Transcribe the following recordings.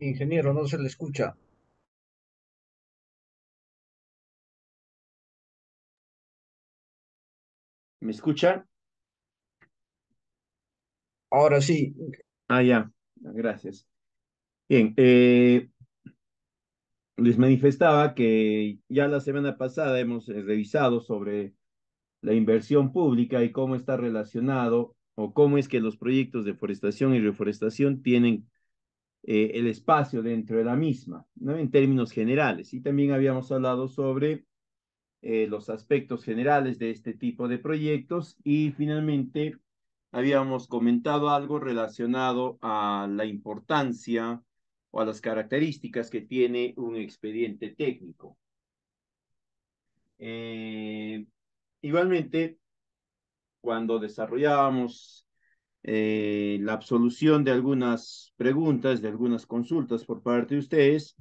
Ingeniero, no se le escucha. ¿Me escuchan? Ahora sí, Ah, ya, gracias. Bien, les manifestaba que ya la semana pasada hemos revisado sobre la inversión pública y cómo está relacionado o cómo es que los proyectos de forestación y reforestación tienen el espacio dentro de la misma, ¿no? En términos generales. Y también habíamos hablado sobre los aspectos generales de este tipo de proyectos y finalmente habíamos comentado algo relacionado a la importancia o a las características que tiene un expediente técnico. Eh, Igualmente, cuando desarrollábamos la absolución de algunas preguntas, de algunas consultas por parte de ustedes,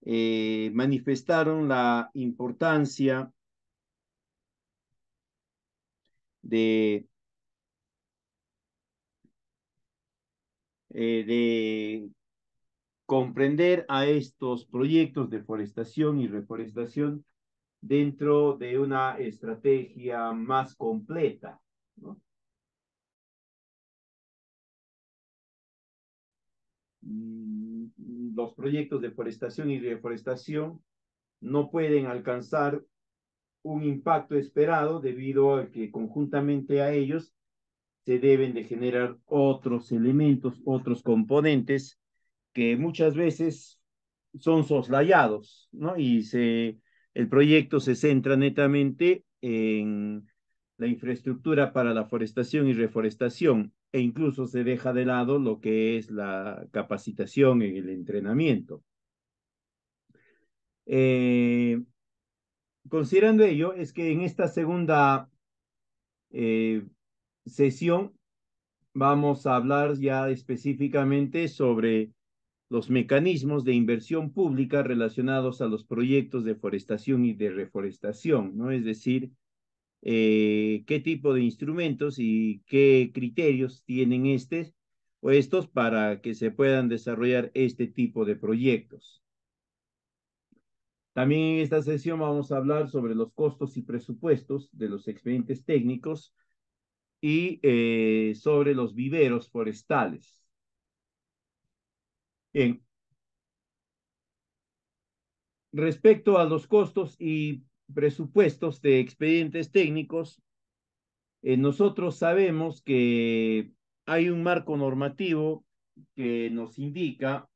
manifestaron la importancia de de comprender a estos proyectos de forestación y reforestación dentro de una estrategia más completa, ¿no? Los proyectos de forestación y reforestación no pueden alcanzar un impacto esperado debido a que conjuntamente a ellos se deben de generar otros elementos, otros componentes que muchas veces son soslayados, ¿no? El proyecto se centra netamente en la infraestructura para la forestación y reforestación e incluso se deja de lado lo que es la capacitación y el entrenamiento. Eh, Considerando ello, es que en esta segunda eh, sesión vamos a hablar ya específicamente sobre los mecanismos de inversión pública relacionados a los proyectos de forestación y de reforestación, ¿no? Es decir, qué tipo de instrumentos y qué criterios tienen estos para que se puedan desarrollar este tipo de proyectos. También en esta sesión vamos a hablar sobre los costos y presupuestos de los expedientes técnicos y sobre los viveros forestales. Bien, respecto a los costos y presupuestos de expedientes técnicos, nosotros sabemos que hay un marco normativo que nos indica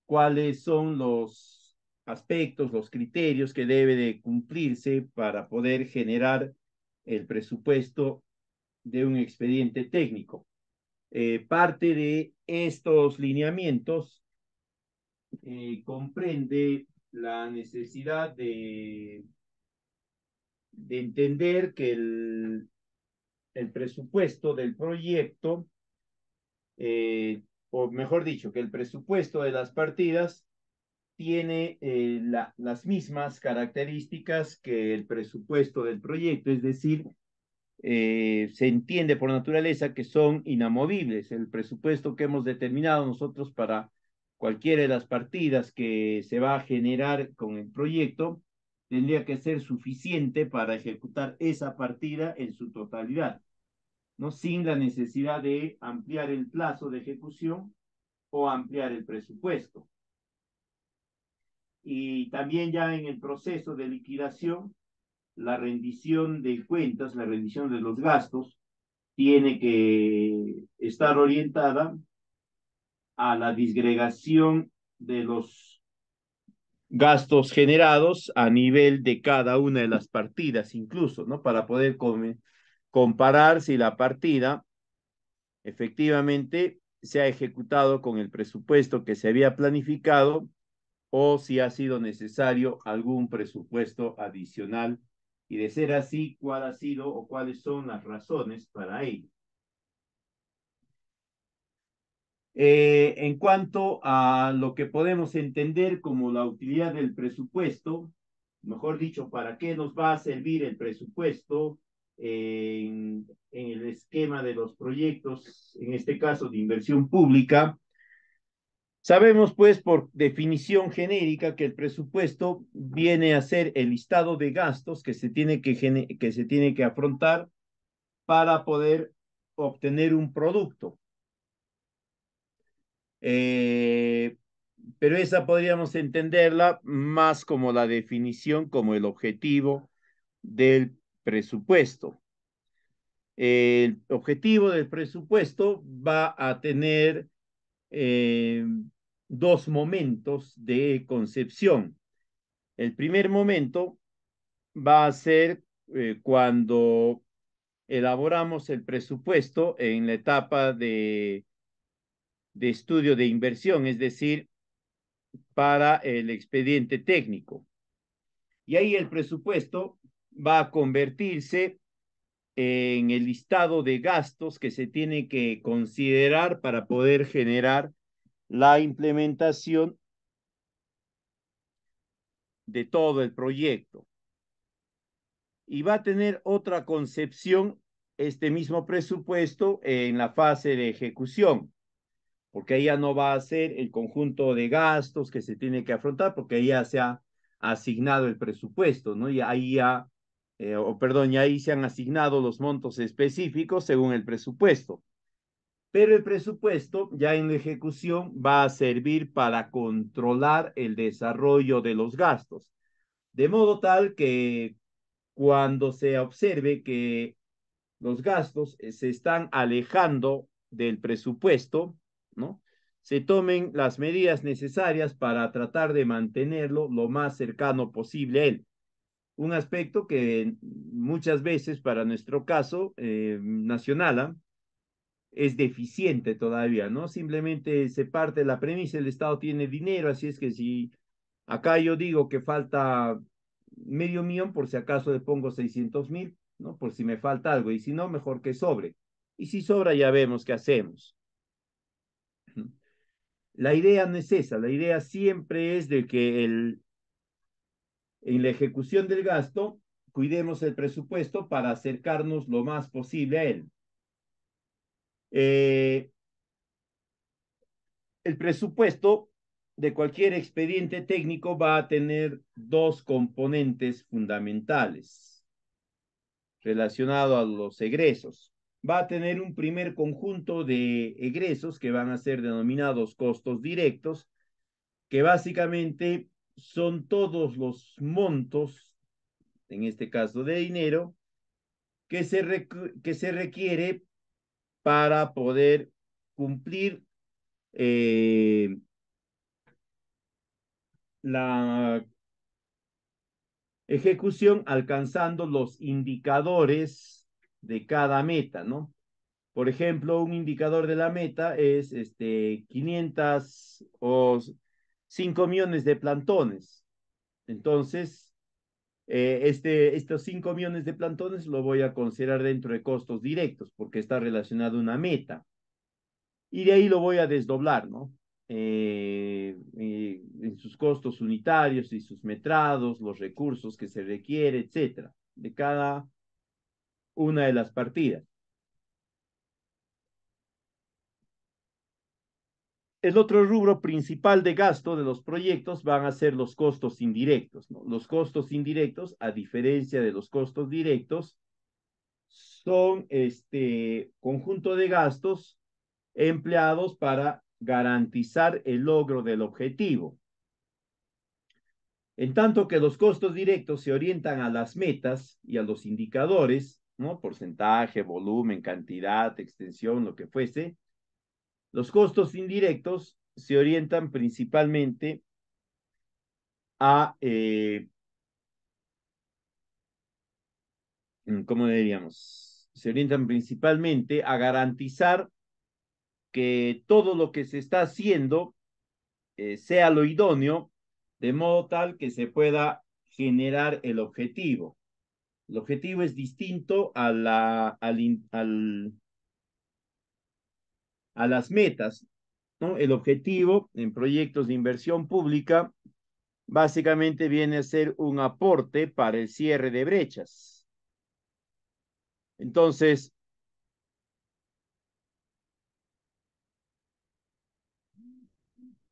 cuáles son los aspectos, los criterios que debe de cumplirse para poder generar el presupuesto de un expediente técnico. Parte de estos lineamientos comprende la necesidad de entender que el presupuesto del proyecto, o mejor dicho, que el presupuesto de las partidas tiene las mismas características que el presupuesto del proyecto, es decir, se entiende por naturaleza que son inamovibles. El presupuesto que hemos determinado nosotros para cualquiera de las partidas que se va a generar con el proyecto tendría que ser suficiente para ejecutar esa partida en su totalidad, ¿no? Sin la necesidad de ampliar el plazo de ejecución o ampliar el presupuesto. Y también ya en el proceso de liquidación, la rendición de cuentas, la rendición de los gastos, tiene que estar orientada a la disgregación de los gastos generados a nivel de cada una de las partidas, incluso, ¿no? Para poder comparar si la partida efectivamente se ha ejecutado con el presupuesto que se había planificado o si ha sido necesario algún presupuesto adicional y de ser así, cuál ha sido o cuáles son las razones para ello. En cuanto a lo que podemos entender como la utilidad del presupuesto, mejor dicho, ¿para qué nos va a servir el presupuesto en el esquema de los proyectos, en este caso de inversión pública? Sabemos, pues, por definición genérica, que el presupuesto viene a ser el listado de gastos que se tiene que afrontar para poder obtener un producto. Eh, pero esa podríamos entenderla más como la definición, como el objetivo del presupuesto. El objetivo del presupuesto va a tener eh, dos momentos de concepción. El primer momento va a ser cuando elaboramos el presupuesto en la etapa de estudio de inversión, es decir, para el expediente técnico. Y ahí el presupuesto va a convertirse en el listado de gastos que se tiene que considerar para poder generar la implementación de todo el proyecto. Y va a tener otra concepción este mismo presupuesto en la fase de ejecución, porque ahí ya no va a ser el conjunto de gastos que se tiene que afrontar, porque ahí ya se ha asignado el presupuesto, ¿no? Y ahí ya, perdón, ya ahí se han asignado los montos específicos según el presupuesto. Pero el presupuesto ya en la ejecución va a servir para controlar el desarrollo de los gastos, de modo tal que cuando se observe que los gastos se están alejando del presupuesto, ¿no? Se tomen las medidas necesarias para tratar de mantenerlo lo más cercano posible a él. Un aspecto que muchas veces para nuestro caso nacional es deficiente todavía, ¿no? Simplemente se parte de la premisa, el Estado tiene dinero, así es que si acá yo digo que falta medio millón, por si acaso le pongo 600,000, ¿no? Por si me falta algo, y si no, mejor que sobre. Y si sobra, ya vemos qué hacemos. La idea no es esa, la idea siempre es de que en la ejecución del gasto cuidemos el presupuesto para acercarnos lo más posible a él. Eh, el presupuesto de cualquier expediente técnico va a tener dos componentes fundamentales relacionados a los egresos. Va a tener un primer conjunto de egresos que van a ser denominados costos directos, que básicamente son todos los montos, en este caso de dinero, que se requiere para poder cumplir la ejecución alcanzando los indicadores de cada meta, ¿no? Por ejemplo, un indicador de la meta es 500 o 5 millones de plantones. Entonces, estos 5 millones de plantones lo voy a considerar dentro de costos directos porque está relacionado a una meta. Y de ahí lo voy a desdoblar, ¿no? En sus costos unitarios y sus metrados, los recursos que se requiere, etcétera, de cada una de las partidas. El otro rubro principal de gasto de los proyectos van a ser los costos indirectos, ¿no? Los costos indirectos, a diferencia de los costos directos, son este conjunto de gastos empleados para garantizar el logro del objetivo. En tanto que los costos directos se orientan a las metas y a los indicadores, ¿no? Porcentaje, volumen, cantidad, extensión, lo que fuese. Los costos indirectos se orientan principalmente a, ¿cómo diríamos? Se orientan principalmente a garantizar que todo lo que se está haciendo sea lo idóneo, de modo tal que se pueda generar el objetivo. El objetivo es distinto a las metas, ¿no? El objetivo en proyectos de inversión pública básicamente viene a ser un aporte para el cierre de brechas. Entonces,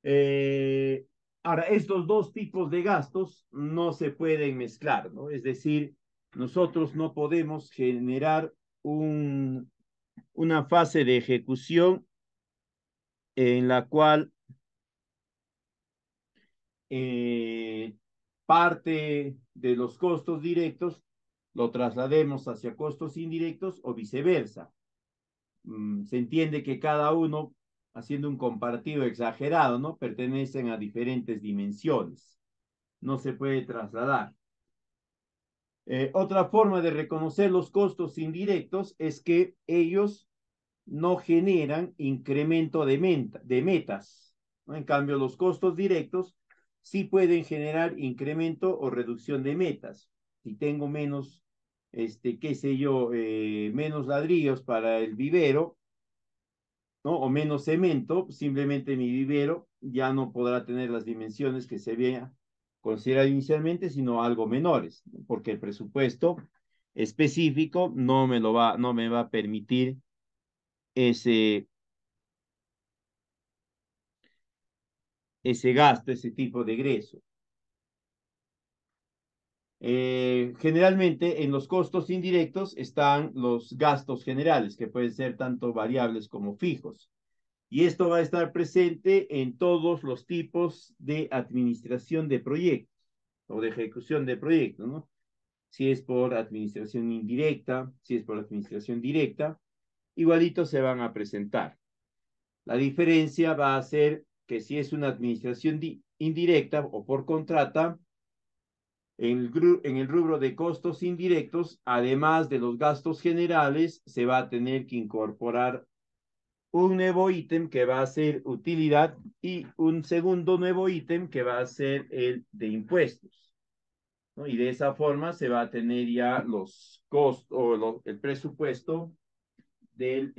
Eh, Ahora, estos dos tipos de gastos no se pueden mezclar, ¿no? Es decir, nosotros no podemos generar una fase de ejecución en la cual eh, parte de los costos directos lo traslademos hacia costos indirectos o viceversa. Se entiende que cada uno, haciendo un comparativo exagerado, ¿no? Pertenecen a diferentes dimensiones. No se puede trasladar. Otra forma de reconocer los costos indirectos es que ellos no generan incremento de metas, ¿no? En cambio, los costos directos sí pueden generar incremento o reducción de metas. Si tengo menos, qué sé yo, menos ladrillos para el vivero, ¿no? O menos cemento, simplemente mi vivero ya no podrá tener las dimensiones que se había considerado inicialmente, sino algo menores, porque el presupuesto específico no me va a permitir ese, ese gasto, ese tipo de egreso. Generalmente en los costos indirectos están los gastos generales, que pueden ser tanto variables como fijos. Y esto va a estar presente en todos los tipos de administración de proyectos o de ejecución de proyectos, ¿no? Si es por administración indirecta, si es por administración directa, igualito se van a presentar. La diferencia va a ser que si es una administración indirecta o por contrata, en el rubro de costos indirectos, además de los gastos generales, se va a tener que incorporar un nuevo ítem que va a ser utilidad y un segundo nuevo ítem que va a ser el de impuestos, ¿no? Y de esa forma se va a tener ya los costos o el presupuesto del,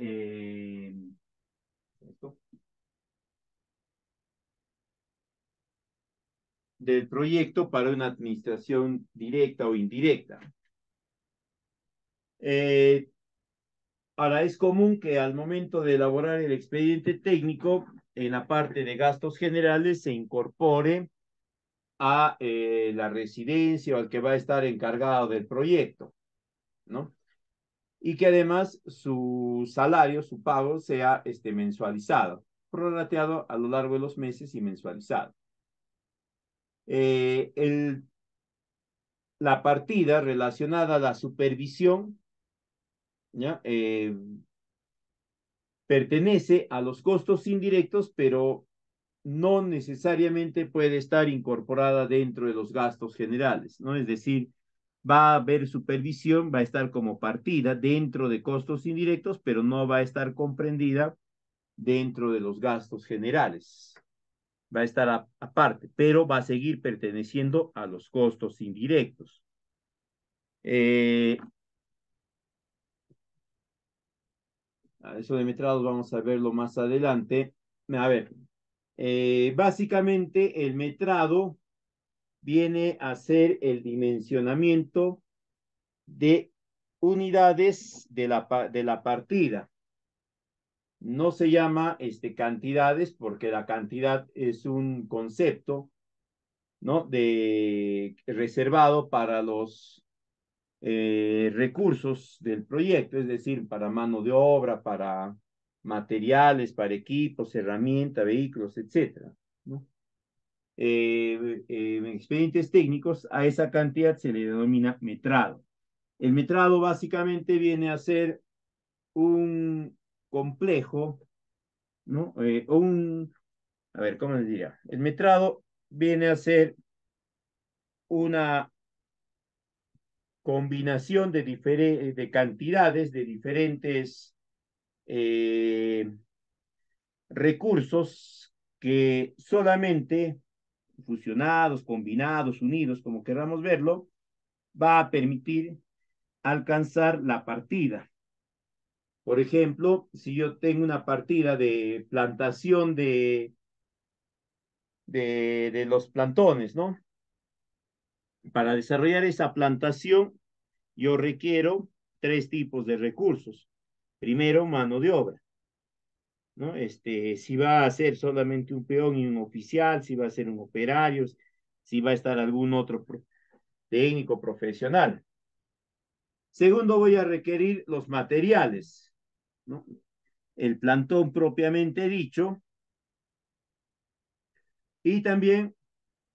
del proyecto para una administración directa o indirecta. Eh, Ahora, es común que al momento de elaborar el expediente técnico, en la parte de gastos generales se incorpore a la residencia o al que va a estar encargado del proyecto, ¿no? Y que además su salario, su pago, sea mensualizado, prorrateado a lo largo de los meses y mensualizado. Eh, el, la partida relacionada a la supervisión, ¿ya? Pertenece a los costos indirectos, pero no necesariamente puede estar incorporada dentro de los gastos generales, ¿no? Es decir, va a haber supervisión, va a estar como partida dentro de costos indirectos, pero no va a estar comprendida dentro de los gastos generales. Va a estar aparte, pero va a seguir perteneciendo a los costos indirectos. Eh, Eso de metrados vamos a verlo más adelante. A ver, básicamente el metrado viene a ser el dimensionamiento de unidades de la partida. No se llama cantidades porque la cantidad es un concepto, ¿no? Reservado para los recursos del proyecto, es decir, para mano de obra, para materiales, para equipos, herramientas, vehículos, etcétera, ¿no? En expedientes técnicos, a esa cantidad se le denomina metrado. El metrado básicamente viene a ser un complejo, ¿no? A ver, ¿cómo les diría? El metrado viene a ser una combinación de cantidades de diferentes eh, recursos que solamente fusionados, combinados, unidos, como queramos verlo, va a permitir alcanzar la partida. Por ejemplo, si yo tengo una partida de plantación de los plantones, ¿no? Para desarrollar esa plantación, yo requiero tres tipos de recursos. Primero, mano de obra, ¿no? Si va a ser solamente un peón y un oficial, si va a ser un operario, si va a estar algún otro técnico profesional. Segundo, voy a requerir los materiales, ¿no? El plantón propiamente dicho y también,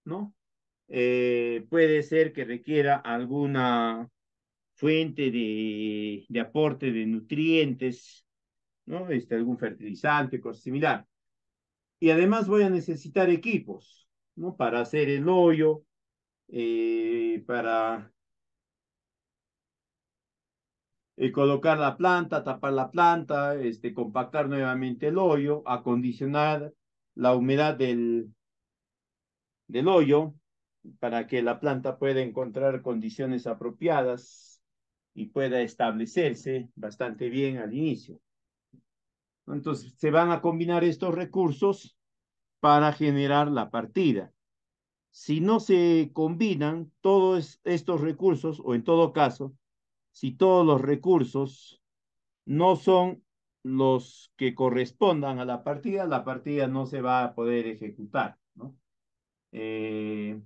¿no? Puede ser que requiera alguna fuente de aporte de nutrientes, ¿no? Algún fertilizante, cosa similar. Y además voy a necesitar equipos, ¿no? Para hacer el hoyo, para colocar la planta, tapar la planta, compactar nuevamente el hoyo, acondicionar la humedad del hoyo para que la planta pueda encontrar condiciones apropiadas y pueda establecerse bastante bien al inicio. Entonces, se van a combinar estos recursos para generar la partida. Si no se combinan todos estos recursos, o en todo caso, si todos los recursos no son los que correspondan a la partida no se va a poder ejecutar, ¿no? ¿Qué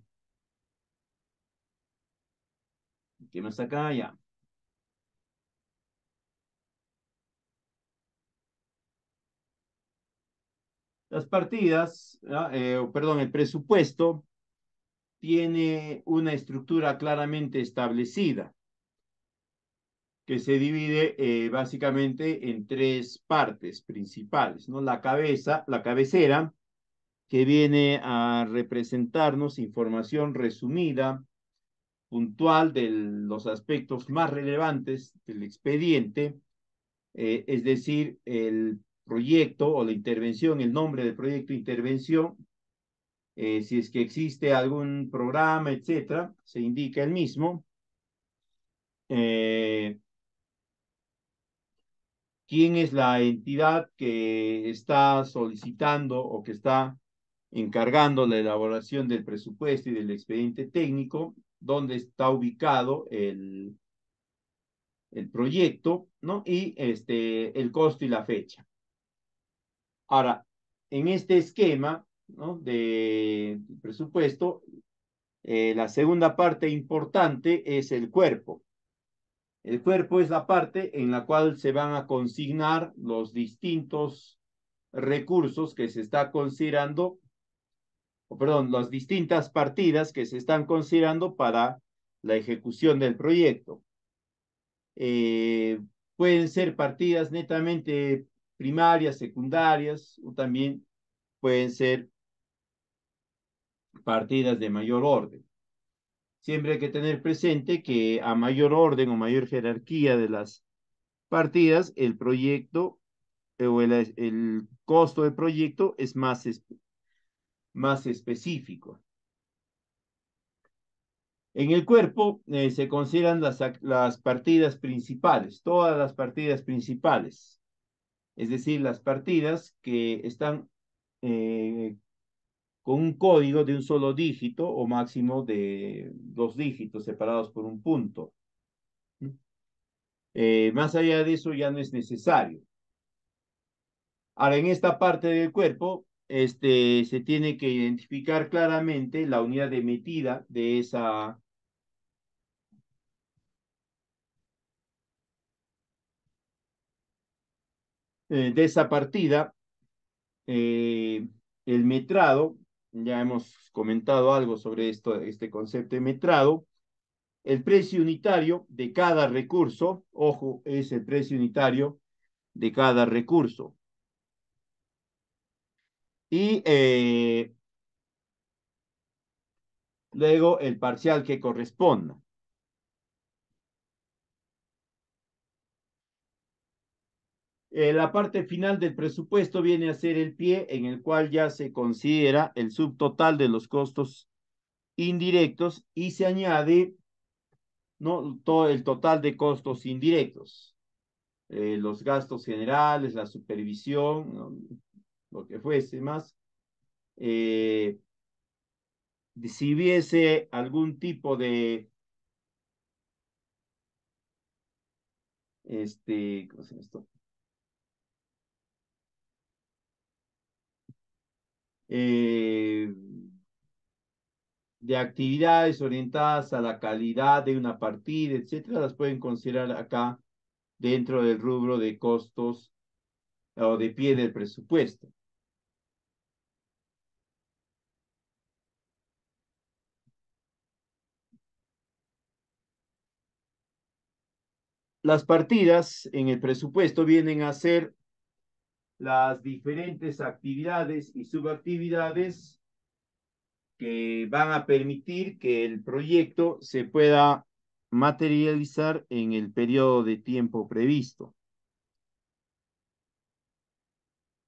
más acá? Ya. Las partidas, perdón, el presupuesto tiene una estructura claramente establecida que se divide básicamente en tres partes principales, ¿no? La cabecera, que viene a representarnos información resumida, puntual de los aspectos más relevantes del expediente, es decir, el proyecto o la intervención, el nombre del proyecto de intervención, si es que existe algún programa, etcétera, se indica el mismo. Eh, ¿Quién es la entidad que está solicitando o que está encargando la elaboración del presupuesto y del expediente técnico? ¿Dónde está ubicado el proyecto, ¿no? Y el costo y la fecha. Ahora, en este esquema, ¿no? De presupuesto, la segunda parte importante es el cuerpo. El cuerpo es la parte en la cual se van a consignar los distintos recursos que se está considerando, o perdón, las distintas partidas que se están considerando para la ejecución del proyecto. Eh, Pueden ser partidas netamente primarias, secundarias, o también pueden ser partidas de mayor orden. Siempre hay que tener presente que a mayor orden o mayor jerarquía de las partidas, el proyecto o el costo del proyecto es más específico. En el cuerpo se consideran las partidas principales, todas las partidas principales, es decir, las partidas que están eh, con un código de un solo dígito o máximo de 2 dígitos separados por un punto. Más allá de eso ya no es necesario. Ahora, en esta parte del cuerpo, se tiene que identificar claramente la unidad de medida de esa partida, eh, el metrado, ya hemos comentado algo sobre este concepto de metrado, el precio unitario de cada recurso, ojo, es el precio unitario de cada recurso. Y luego el parcial que corresponda. La parte final del presupuesto viene a ser el pie en el cual ya se considera el subtotal de los costos indirectos y se añade, ¿no? Todo el total de costos indirectos, los gastos generales, la supervisión, ¿no? Lo que fuese más. Eh, si hubiese algún tipo de, ¿cómo se llama esto? eh, de actividades orientadas a la calidad de una partida, etcétera, las pueden considerar acá dentro del rubro de costos o de pie del presupuesto. Las partidas en el presupuesto vienen a ser las diferentes actividades y subactividades que van a permitir que el proyecto se pueda materializar en el periodo de tiempo previsto.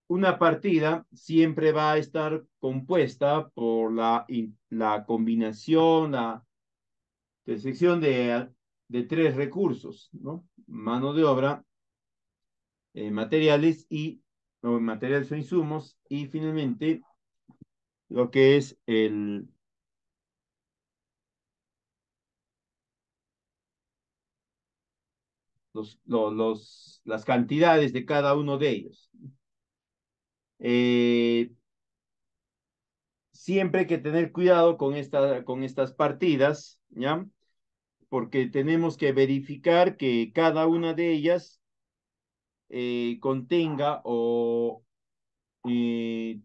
Una partida siempre va a estar compuesta por la combinación, la intersección de tres recursos, ¿no? Mano de obra, materiales o materiales o insumos, y finalmente lo que es las cantidades de cada uno de ellos. Eh, Siempre hay que tener cuidado con estas partidas, ¿ya? Porque tenemos que verificar que cada una de ellas contenga o eh,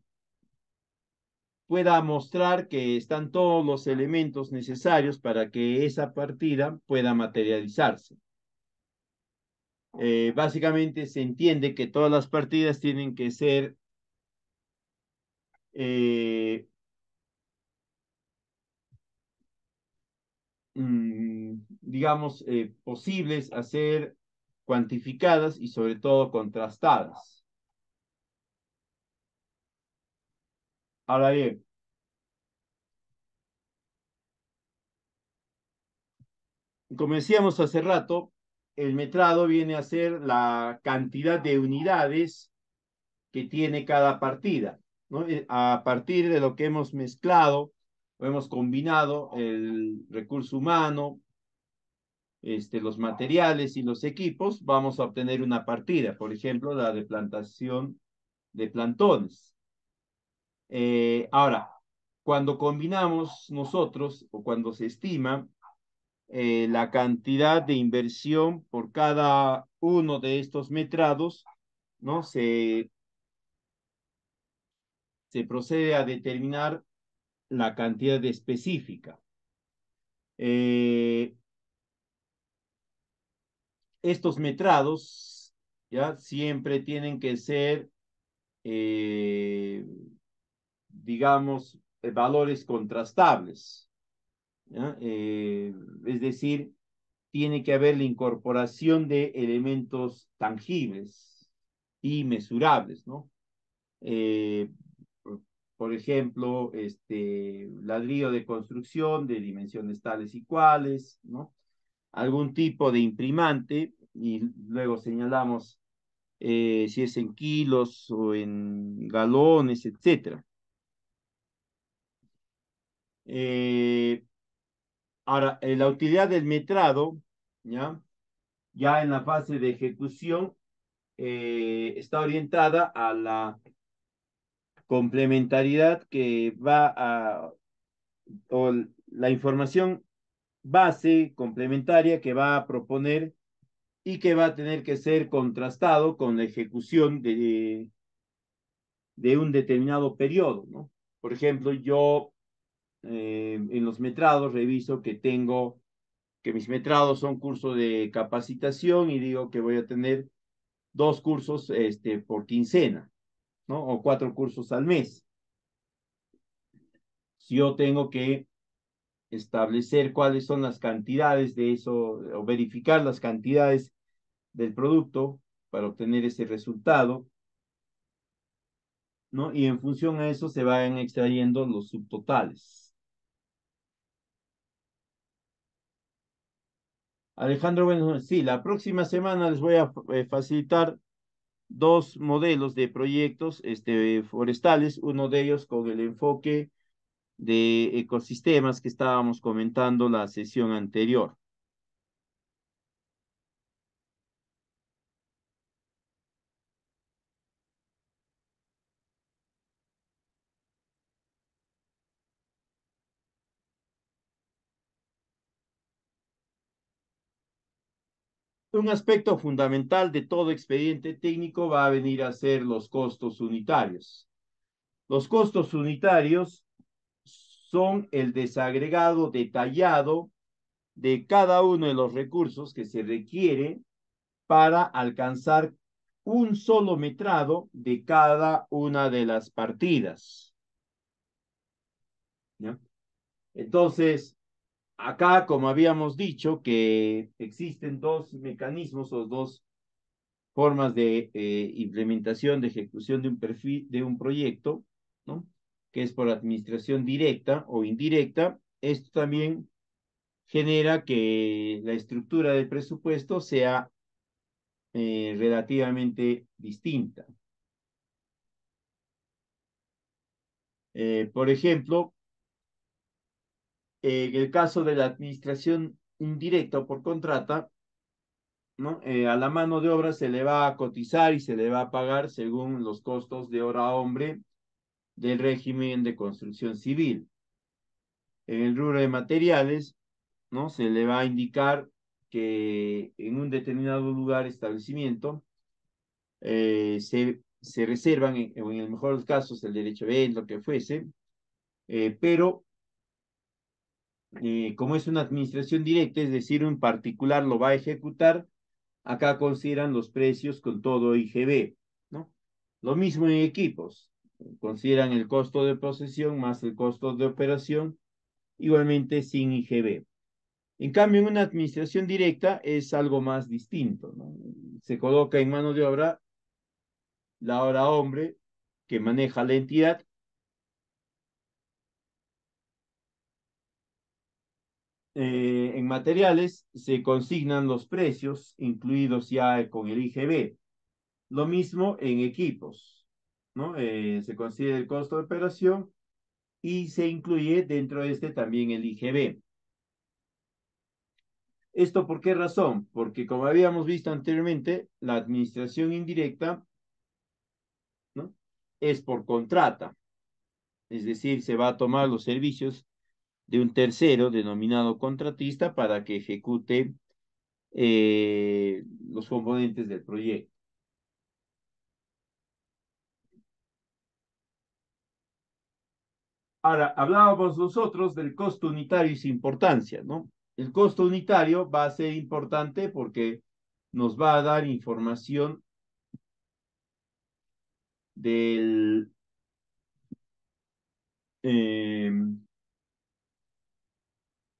pueda mostrar que están todos los elementos necesarios para que esa partida pueda materializarse. Básicamente se entiende que todas las partidas tienen que ser, digamos, posibles a ser cuantificadas y sobre todo contrastadas. Ahora bien, como decíamos hace rato, el metrado viene a ser la cantidad de unidades que tiene cada partida, ¿no? A partir de lo que hemos mezclado o hemos combinado el recurso humano, los materiales y los equipos, vamos a obtener una partida, por ejemplo, la de plantación de plantones. Ahora, cuando combinamos nosotros o cuando se estima la cantidad de inversión por cada uno de estos metrados, ¿no? Se procede a determinar la cantidad específica. Eh, Estos metrados ya siempre tienen que ser, eh, digamos, valores contrastables, ¿ya? Es decir, tiene que haber la incorporación de elementos tangibles y mesurables, ¿no? Eh, por ejemplo, ladrillo de construcción de dimensiones tales y cuales, ¿no? Algún tipo de imprimante y luego señalamos si es en kilos o en galones, etcétera. Eh, Ahora, la utilidad del metrado, ¿ya? Ya en la fase de ejecución, está orientada a la complementariedad que va a, o la información base complementaria que va a proponer y que va a tener que ser contrastado con la ejecución de un determinado periodo, ¿no? Por ejemplo, yo en los metrados reviso que mis metrados son cursos de capacitación y digo que voy a tener 2 cursos por quincena, ¿no? O 4 cursos al mes. Si yo tengo que establecer cuáles son las cantidades de eso o verificar las cantidades del producto para obtener ese resultado, ¿no? Y en función a eso se van extrayendo los subtotales. Alejandro, bueno, sí, la próxima semana les voy a facilitar 2 modelos de proyectos forestales, uno de ellos con el enfoque de ecosistemas que estábamos comentando la sesión anterior. un aspecto fundamental de todo expediente técnico va a venir a ser los costos unitarios. Los costos unitarios son el desagregado detallado de cada uno de los recursos que se requiere para alcanzar un solo metrado de cada una de las partidas. ¿Ya? Entonces, acá, como habíamos dicho, que existen dos mecanismos o dos formas de implementación, de ejecución de un perfil, de un proyecto, ¿no? Que es por administración directa o indirecta. Esto también genera que la estructura del presupuesto sea relativamente distinta. Por ejemplo, en el caso de la administración indirecta o por contrata, ¿no? A la mano de obra se le va a cotizar y se le va a pagar según los costos de hora hombre del régimen de construcción civil. En el rubro de materiales, ¿no? Se le va a indicar que en un determinado lugar, establecimiento, se reservan, en el mejor de los casos, el derecho de venta, lo que fuese, pero como es una administración directa, es decir, un particular lo va a ejecutar, acá consideran los precios con todo IGB, ¿no? Lo mismo en equipos, consideran el costo de posesión más el costo de operación, igualmente sin IGB. En cambio, en una administración directa es algo más distinto, ¿no? Se coloca en mano de obra la hora hombre que maneja la entidad. En materiales se consignan los precios, incluidos ya con el IGB. Lo mismo en equipos, ¿no? Se considera el costo de operación y se incluye dentro de este también el IGB. ¿Esto por qué razón? Porque como habíamos visto anteriormente, la administración indirecta, ¿no? Es por contrata, es decir, se va a tomar los servicios de un tercero denominado contratista para que ejecute los componentes del proyecto. Ahora, hablábamos nosotros del costo unitario y su importancia, ¿no? El costo unitario va a ser importante porque nos va a dar información del, eh,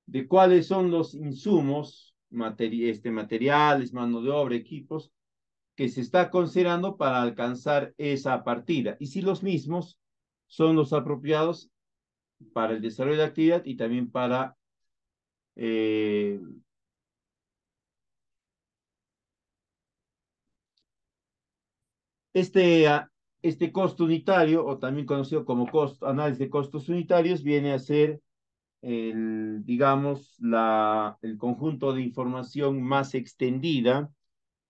de cuáles son los insumos, materiales, mano de obra, equipos, que se está considerando para alcanzar esa partida. Y si los mismos son los apropiados para el desarrollo de la actividad y también para eh, este, este costo unitario, o también conocido como análisis de costos unitarios, viene a ser digamos, el conjunto de información más extendida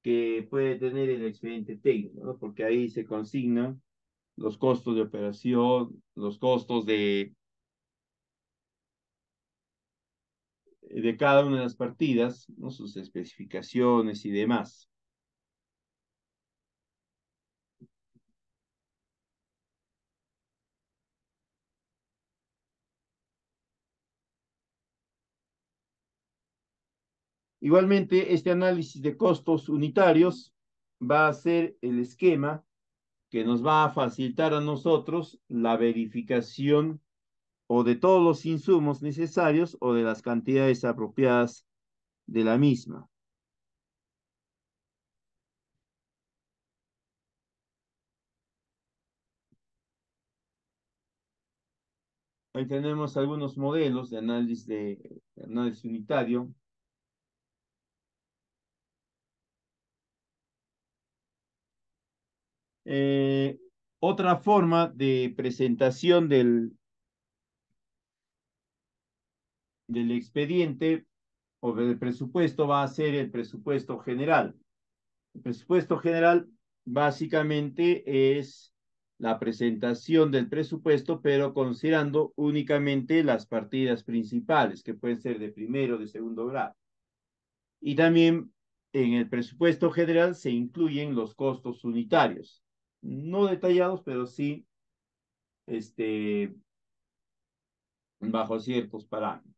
que puede tener el expediente técnico, ¿no? Porque ahí se consignan los costos de operación, los costos de cada una de las partidas, ¿no? Sus especificaciones y demás. Igualmente, este análisis de costos unitarios va a ser el esquema que nos va a facilitar a nosotros la verificación o de todos los insumos necesarios o de las cantidades apropiadas de la misma. Ahí tenemos algunos modelos de análisis unitario. Eh, Otra forma de presentación del expediente o del presupuesto va a ser el presupuesto general. El presupuesto general básicamente es la presentación del presupuesto, pero considerando únicamente las partidas principales, que pueden ser de primero o de segundo grado. Y también en el presupuesto general se incluyen los costos unitarios, no detallados, pero sí bajo ciertos parámetros.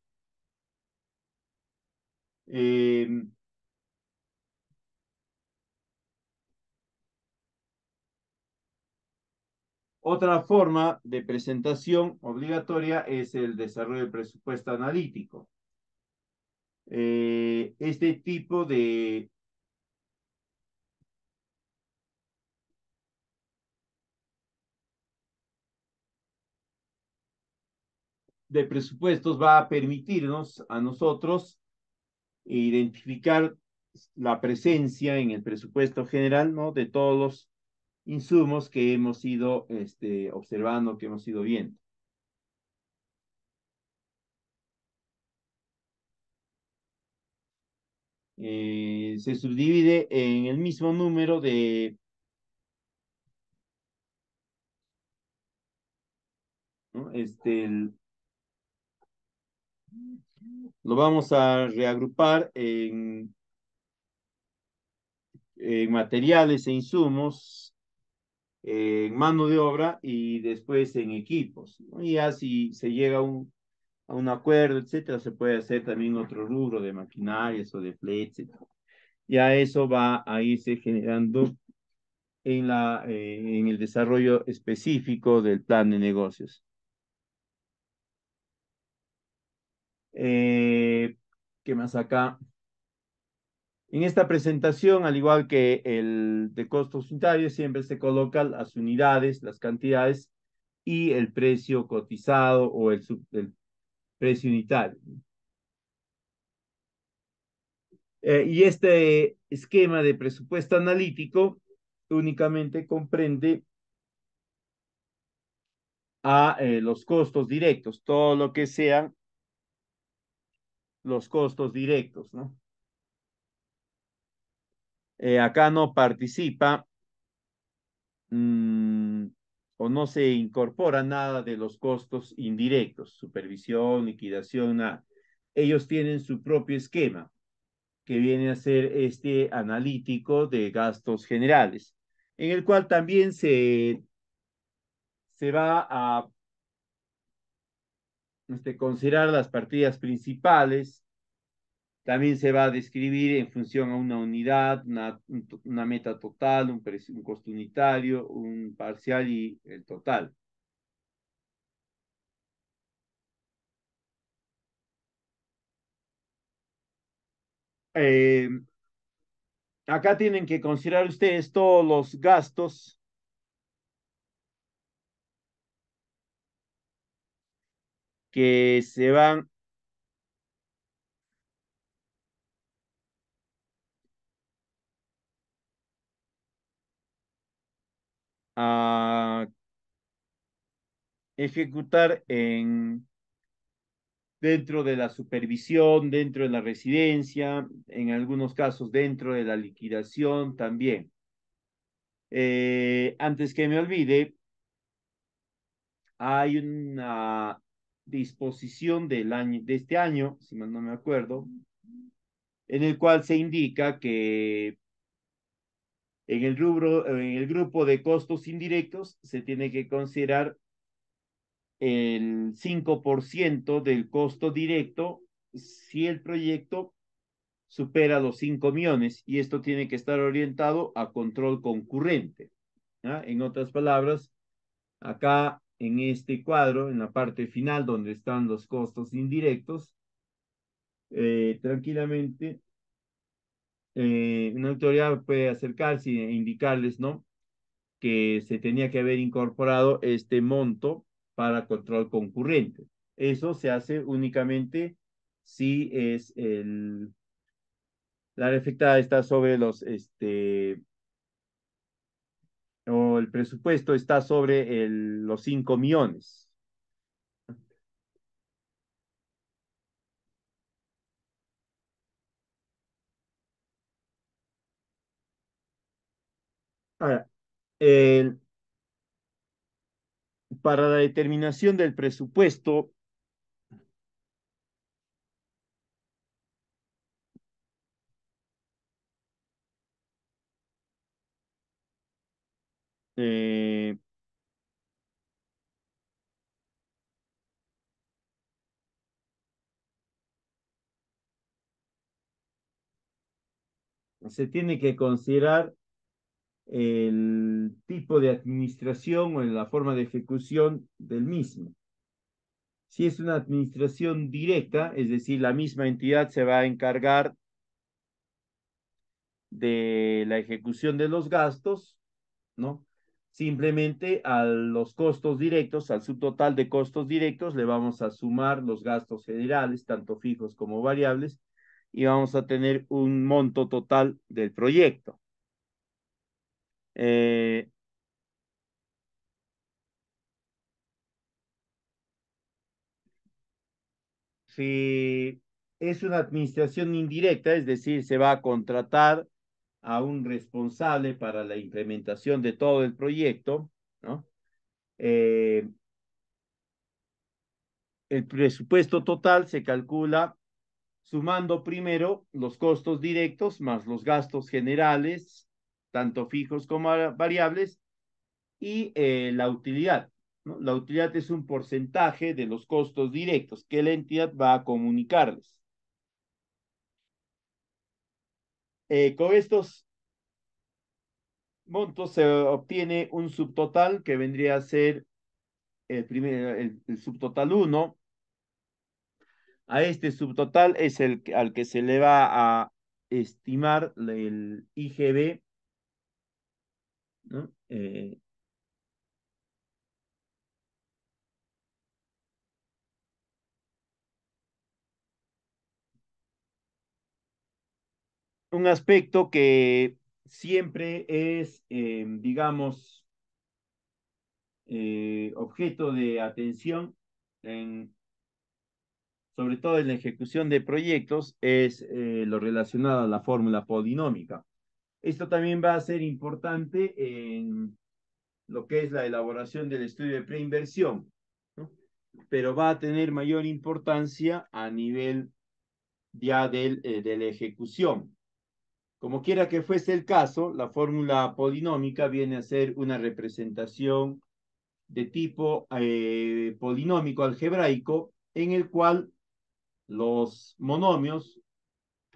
Eh, Otra forma de presentación obligatoria es el desarrollo del presupuesto analítico. Este tipo de presupuestos va a permitirnos a nosotros identificar la presencia en el presupuesto general, ¿no? De todos los insumos que hemos ido observando, que hemos ido viendo. Se subdivide en el mismo número de, ¿no? Lo vamos a reagrupar en materiales e insumos, en mano de obra y después en equipos, ¿no? Y así se llega a un acuerdo, etcétera, se puede hacer también otro rubro de maquinarias o de fletes, etcétera. Ya eso va a irse generando en el desarrollo específico del plan de negocios. Eh, ¿Qué más acá? En esta presentación, al igual que el de costos unitarios, siempre se colocan las unidades, las cantidades y el precio cotizado o el precio unitario. Y este esquema de presupuesto analítico únicamente comprende a los costos directos, todo lo que sean los costos directos, ¿no? Acá no participa mm, o no se incorpora nada de los costos indirectos, supervisión, liquidación, nada. Ellos tienen su propio esquema, que viene a ser este analítico de gastos generales, en el cual también se va a considerar las partidas principales, también se va a describir en función a una unidad, una meta total, un costo unitario, un parcial y el total. Eh, Acá tienen que considerar ustedes todos los gastos que se van a ejecutar dentro de la supervisión, dentro de la residencia, en algunos casos dentro de la liquidación también. Antes que me olvide, hay una disposición de este año, si mal no me acuerdo, en el cual se indica que en el grupo de costos indirectos se tiene que considerar el 5% del costo directo si el proyecto supera los 5 millones y esto tiene que estar orientado a control concurrente. ¿Ya? En otras palabras, acá en este cuadro, en la parte final donde están los costos indirectos, tranquilamente una autoridad puede acercarse e indicarles, ¿no? Que se tenía que haber incorporado este monto para control concurrente. Eso se hace únicamente si la área afectada está sobre o el presupuesto está sobre los 5 millones. Ahora, el- para la determinación del presupuesto, eh, se tiene que considerar el tipo de administración o en la forma de ejecución del mismo. Si es una administración directa, es decir, la misma entidad se va a encargar de la ejecución de los gastos, ¿no? Simplemente a los costos directos, al subtotal de costos directos, le vamos a sumar los gastos generales, tanto fijos como variables, y vamos a tener un monto total del proyecto. Eh, si es una administración indirecta, es decir, se va a contratar a un responsable para la implementación de todo el proyecto, ¿no? Eh, el presupuesto total se calcula sumando primero los costos directos más los gastos generales, tanto fijos como variables, y la utilidad, ¿no? La utilidad es un porcentaje de los costos directos que la entidad va a comunicarles. Con estos montos se obtiene un subtotal que vendría a ser el subtotal uno. A este subtotal es el al que se le va a estimar el IGB, ¿no? Un aspecto que siempre es, digamos, objeto de atención, en, sobre todo en la ejecución de proyectos, es lo relacionado a la fórmula polinómica. Esto también va a ser importante en lo que es la elaboración del estudio de preinversión, ¿no? Pero va a tener mayor importancia a nivel ya de la ejecución. Como quiera que fuese el caso, la fórmula polinómica viene a ser una representación de tipo polinómico algebraico en el cual los monomios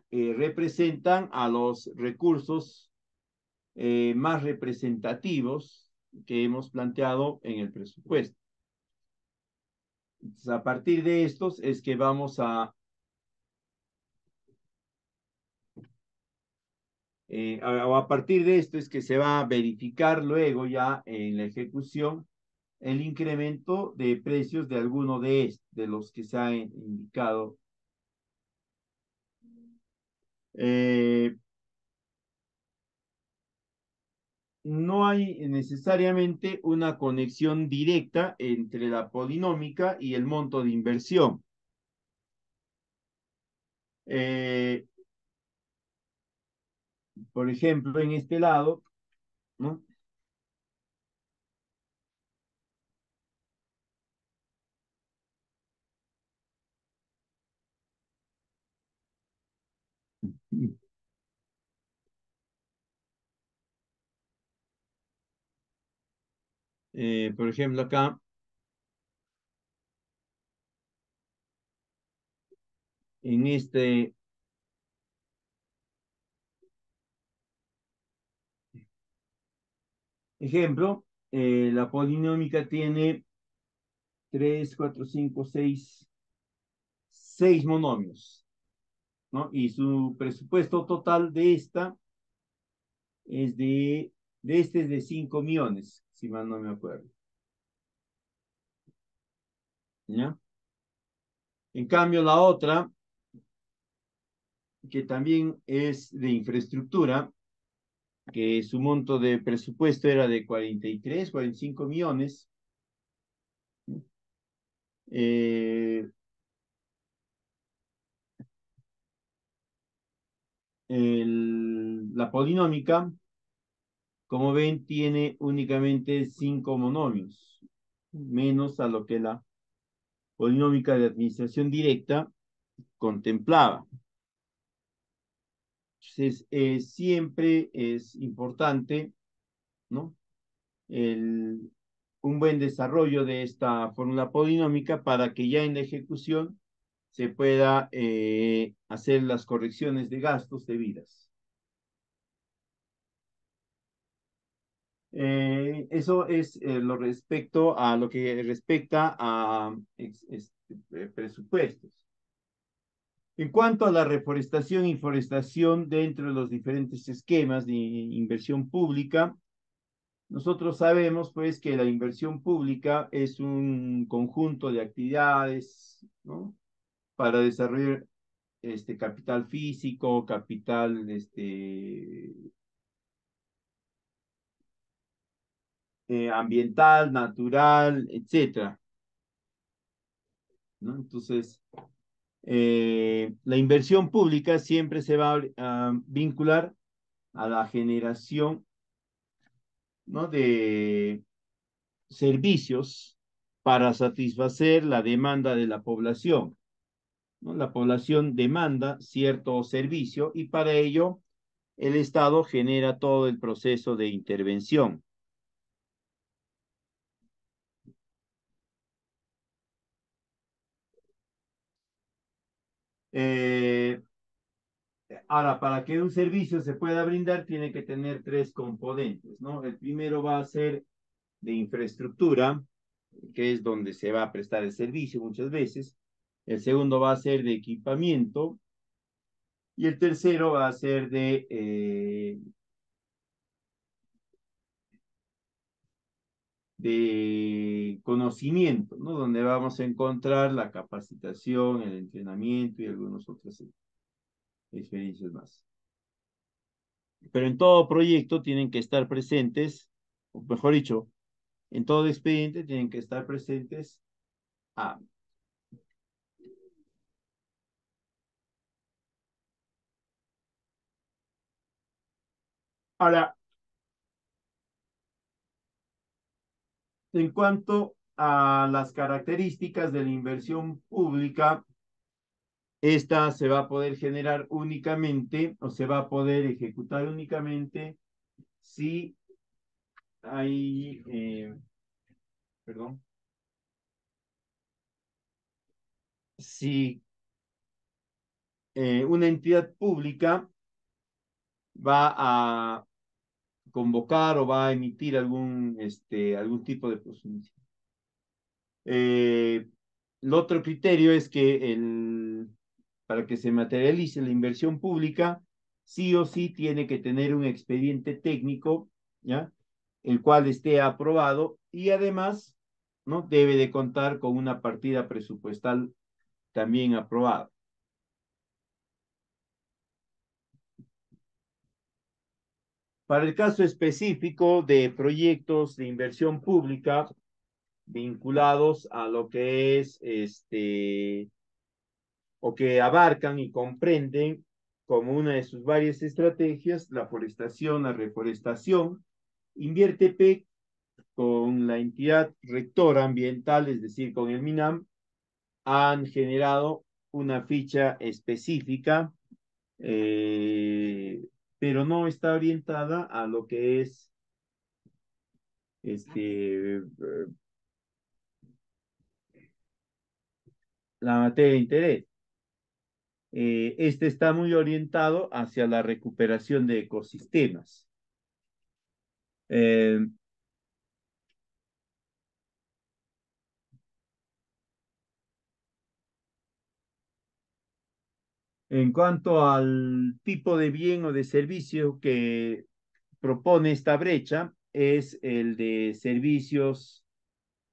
representan a los recursos más representativos que hemos planteado en el presupuesto. Entonces, a partir de estos es que vamos a partir de esto es que se va a verificar luego ya en la ejecución el incremento de precios de alguno de los que se han indicado. Eh, no hay necesariamente una conexión directa entre la polinómica y el monto de inversión. Eh, por ejemplo, en este lado, ¿no? Por ejemplo, acá, en este ejemplo, la polinómica tiene 3, 4, 5, 6 monomios, ¿no? Y su presupuesto total de esta es de este es de 5 millones, si mal no me acuerdo. ¿Ya? En cambio, la otra, que también es de infraestructura, que su monto de presupuesto era de 43, 45 millones, eh, la polinómica, como ven, tiene únicamente 5 monomios, menos a lo que la polinómica de administración directa contemplaba. Entonces, siempre es importante, ¿no? el, un buen desarrollo de esta fórmula polinómica para que ya en la ejecución se pueda hacer las correcciones de gastos debidas. Eso es lo respecto a lo que respecta a presupuestos. En cuanto a la reforestación y forestación dentro de los diferentes esquemas de inversión pública, nosotros sabemos pues que la inversión pública es un conjunto de actividades, ¿no? Para desarrollar capital físico, capital ambiental, natural, etcétera, ¿no? Entonces, la inversión pública siempre se va a vincular a la generación, ¿no? De servicios para satisfacer la demanda de la población, ¿no? La población demanda cierto servicio y para ello el Estado genera todo el proceso de intervención. Eh, Ahora, para que un servicio se pueda brindar, tiene que tener tres componentes, ¿no? El primero va a ser de infraestructura, que es donde se va a prestar el servicio muchas veces. El segundo va a ser de equipamiento. Y el tercero va a ser de conocimiento, ¿no? Donde vamos a encontrar la capacitación, el entrenamiento y algunas otras experiencias más. Pero en todo proyecto tienen que estar presentes, o mejor dicho, en todo expediente tienen que estar presentes. Ah, ahora, en cuanto a las características de la inversión pública, esta se va a poder generar únicamente o se va a poder ejecutar únicamente si hay, perdón, si una entidad pública va a convocar o va a emitir algún tipo de prosumición. El otro criterio es que para que se materialice la inversión pública, sí o sí tiene que tener un expediente técnico, ¿ya? El cual esté aprobado y además, ¿no? Debe de contar con una partida presupuestal también aprobada. Para el caso específico de proyectos de inversión pública vinculados a lo que es o que abarcan y comprenden como una de sus varias estrategias la forestación, la reforestación, InvierteP con la entidad rectora ambiental, es decir, con el MINAM, han generado una ficha específica, pero no está orientada a lo que es la materia de interés. Este está muy orientado hacia la recuperación de ecosistemas. Eh, en cuanto al tipo de bien o de servicio que propone esta brecha, es el de servicios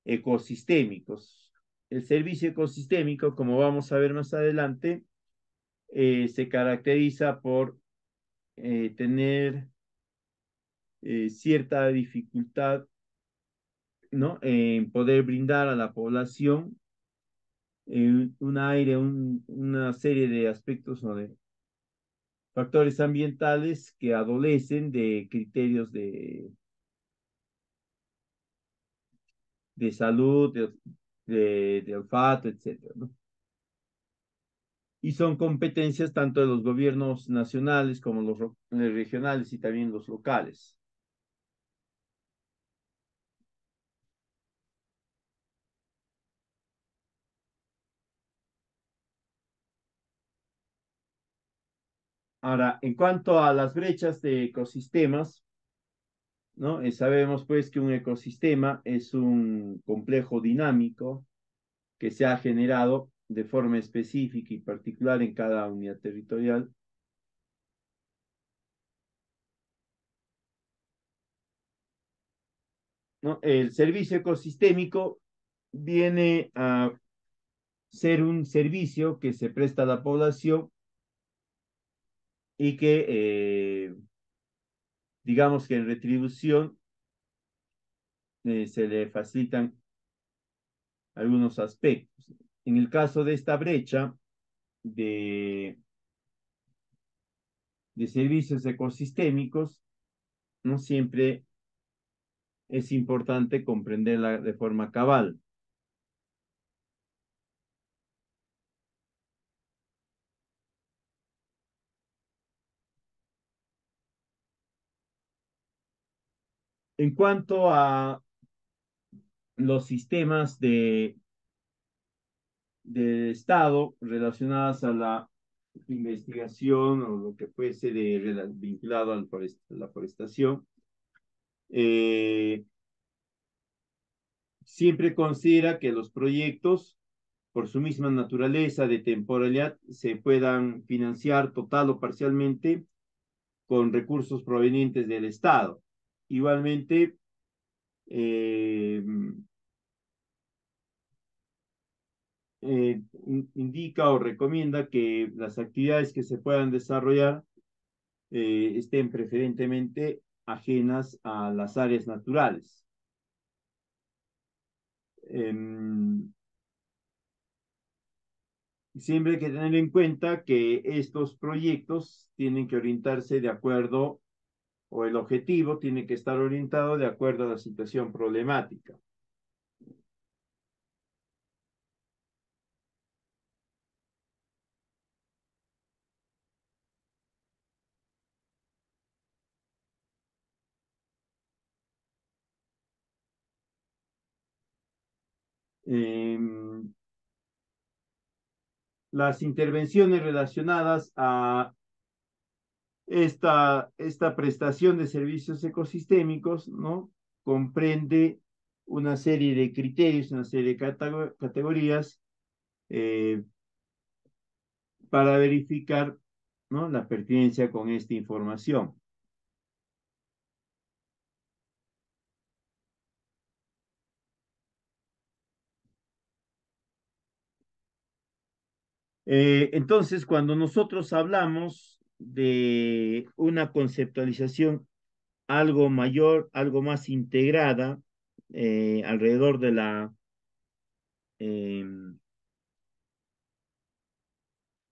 ecosistémicos. El servicio ecosistémico, como vamos a ver más adelante, se caracteriza por tener cierta dificultad, ¿no? En poder brindar a la población un aire, una serie de aspectos o de factores ambientales que adolecen de criterios de salud, de olfato, etcétera, ¿no? Y son competencias tanto de los gobiernos nacionales como los regionales y también los locales. Ahora, en cuanto a las brechas de ecosistemas, ¿no? Sabemos pues que un ecosistema es un complejo dinámico que se ha generado de forma específica y particular en cada unidad territorial. ¿No? El servicio ecosistémico viene a ser un servicio que se presta a la población y que, digamos que en retribución, se le facilitan algunos aspectos. En el caso de esta brecha de, de servicios ecosistémicos, no siempre es importante comprenderla de forma cabal. En cuanto a los sistemas de Estado relacionados a la investigación o lo que fuese vinculado a la forestación, eh, siempre considera que los proyectos, por su misma naturaleza de temporalidad, se puedan financiar total o parcialmente con recursos provenientes del Estado. Igualmente, eh, indica o recomienda que las actividades que se puedan desarrollar estén preferentemente ajenas a las áreas naturales. Siempre hay que tener en cuenta que estos proyectos tienen que orientarse de acuerdo, o el objetivo tiene que estar orientado de acuerdo a la situación problemática. Eh, las intervenciones relacionadas a esta prestación de servicios ecosistémicos, ¿no? Comprende una serie de criterios, una serie de categorías eh, para verificar, ¿no? La pertinencia con esta información. Entonces, cuando nosotros hablamos de una conceptualización algo mayor, algo más integrada, alrededor eh,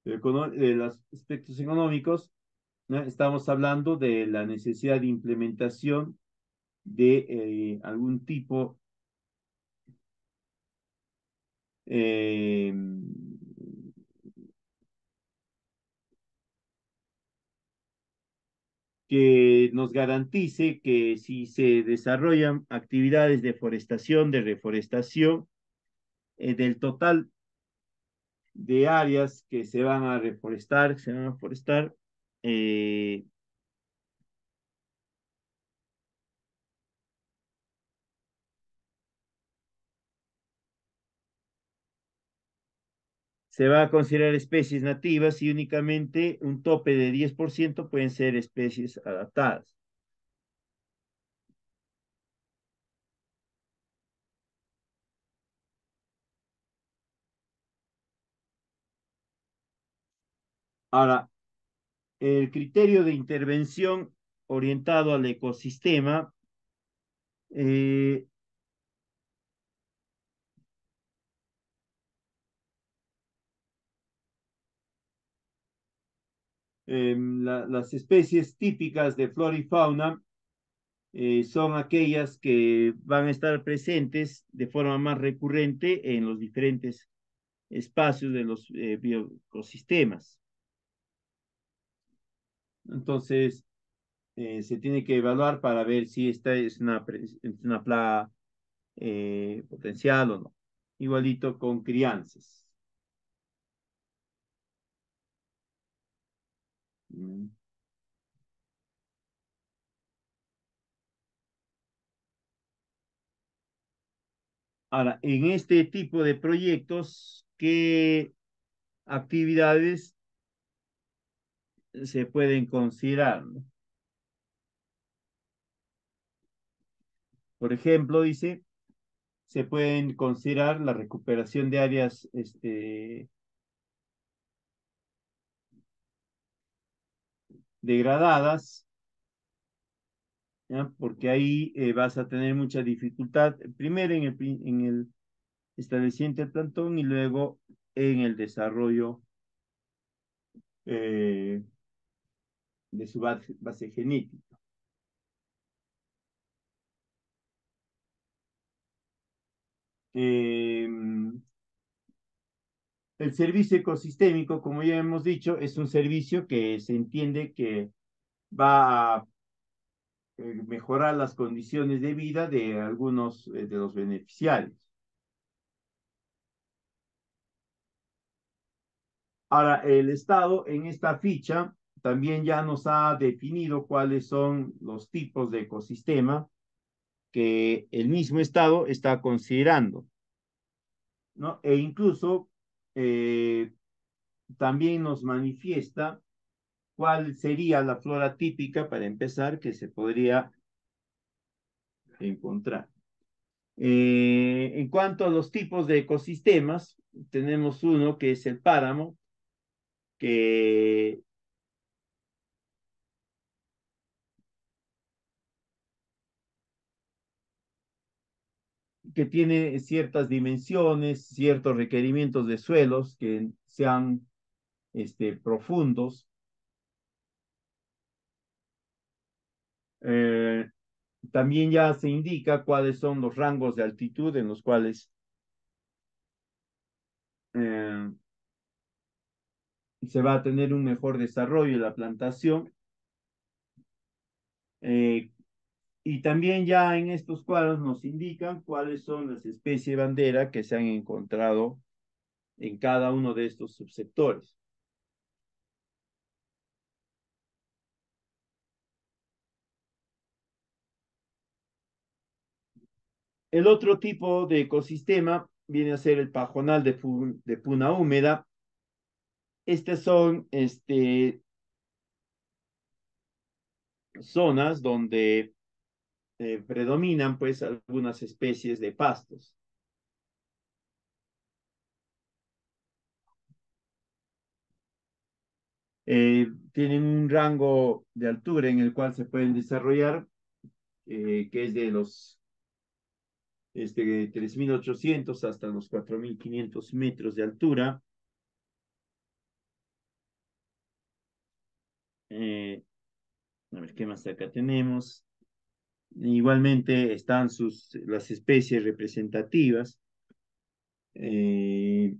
de los aspectos económicos, ¿no? Estamos hablando de la necesidad de implementación de algún tipo eh, que nos garantice que si se desarrollan actividades de forestación, de reforestación, del total de áreas que se van a reforestar, que se van a forestar, eh, se va a considerar especies nativas y únicamente un tope de 10% pueden ser especies adaptadas. Ahora, el criterio de intervención orientado al ecosistema eh, las especies típicas de flora y fauna son aquellas que van a estar presentes de forma más recurrente en los diferentes espacios de los bioecosistemas. Entonces, se tiene que evaluar para ver si esta es una plaga potencial o no. Igualito con crianzas. Mm. Ahora, en este tipo de proyectos, ¿qué actividades se pueden considerar, ¿no? Por ejemplo, dice, se pueden considerar la recuperación de áreas degradadas, ¿ya? Porque ahí vas a tener mucha dificultad, primero en el establecimiento del plantón y luego en el desarrollo eh, de su base genética. Eh, el servicio ecosistémico, como ya hemos dicho, es un servicio que se entiende que va a mejorar las condiciones de vida de algunos de los beneficiarios. Ahora, el Estado en esta ficha también ya nos ha definido cuáles son los tipos de ecosistema que el mismo Estado está considerando, ¿no? E incluso eh, también nos manifiesta cuál sería la flora típica, para empezar, que se podría encontrar. En cuanto a los tipos de ecosistemas, tenemos uno que es el páramo, que, que tiene ciertas dimensiones, ciertos requerimientos de suelos que sean profundos. Eh, También ya se indica cuáles son los rangos de altitud en los cuales eh, se va a tener un mejor desarrollo de la plantación. Eh, y también ya en estos cuadros nos indican cuáles son las especies bandera que se han encontrado en cada uno de estos subsectores. El otro tipo de ecosistema viene a ser el pajonal de puna húmeda. Estas son zonas donde predominan pues algunas especies de pastos. Tienen un rango de altura en el cual se pueden desarrollar, que es de los 3.800 hasta los 4.500 metros de altura. Eh, a ver, ¿qué más acá tenemos? Igualmente están las especies representativas. Eh,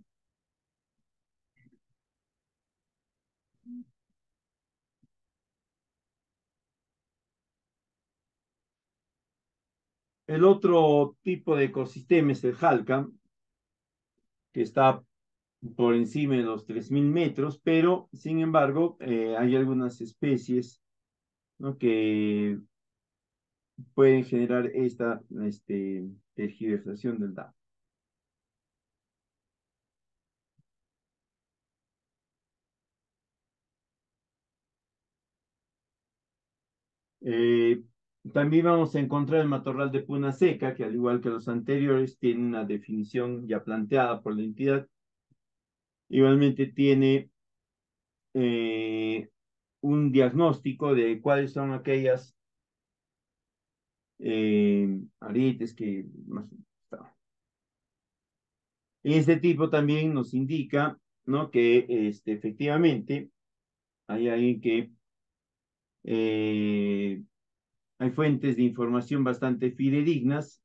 el otro tipo de ecosistema es el Halcam, que está por encima de los 3.000 metros, pero sin embargo hay algunas especies, ¿no?, que pueden generar esta tergiversación del dato. Eh, También vamos a encontrar el matorral de puna seca, que al igual que los anteriores, tiene una definición ya planteada por la entidad. Igualmente tiene un diagnóstico de cuáles son aquellas arietes que más. Este tipo también nos indica, ¿no?, que efectivamente hay alguien que eh, hay fuentes de información bastante fidedignas,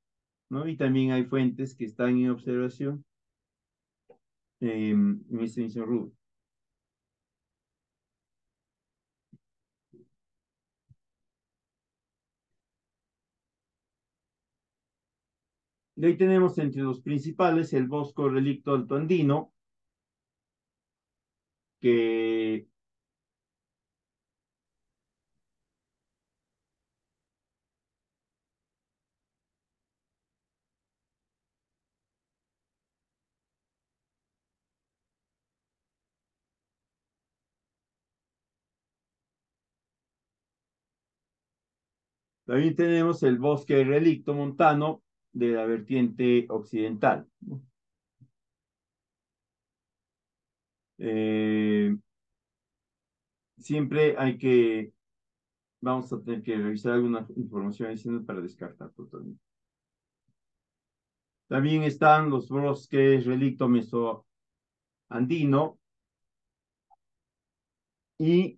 ¿no? Y también hay fuentes que están en observación en este mismo rubro. De ahí tenemos entre los principales el bosco relicto altoandino, que También tenemos el bosque relicto montano de la vertiente occidental, ¿no? Eh, siempre vamos a tener que revisar alguna información adicional para descartar totalmente. También están los bosques relicto mesoandino y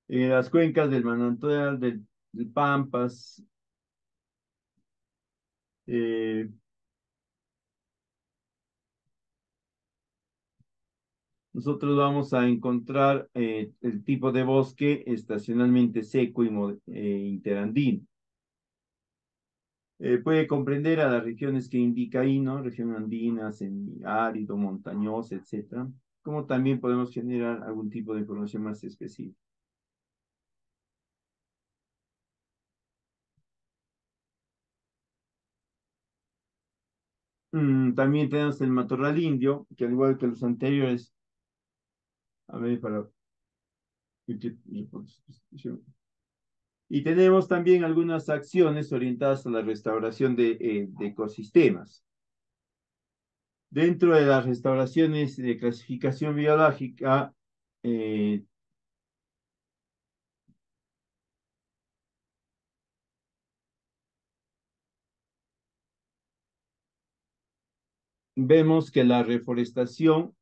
las cuencas del manantial, del Pampas. eh, Nosotros vamos a encontrar el tipo de bosque estacionalmente seco y interandino. Puede comprender a las regiones que indica ahí, ¿no? Región andina, semiárido, montañosa, etcétera. Como también podemos generar algún tipo de información más específica. También tenemos el matorral indio, que al igual que los anteriores, a ver, para y tenemos también algunas acciones orientadas a la restauración de ecosistemas. Dentro de las restauraciones de clasificación biológica, eh, vemos que la reforestación,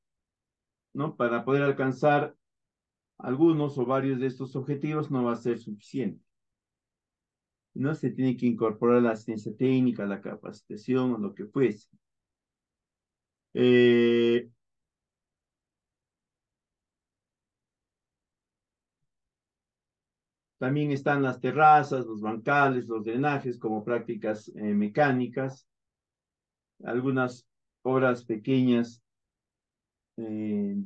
¿no? Para poder alcanzar algunos o varios de estos objetivos no va a ser suficiente, ¿no? Se tiene que incorporar la ciencia técnica, la capacitación o lo que fuese. Eh, También están las terrazas, los bancales, los drenajes como prácticas mecánicas, algunas obras pequeñas. eh,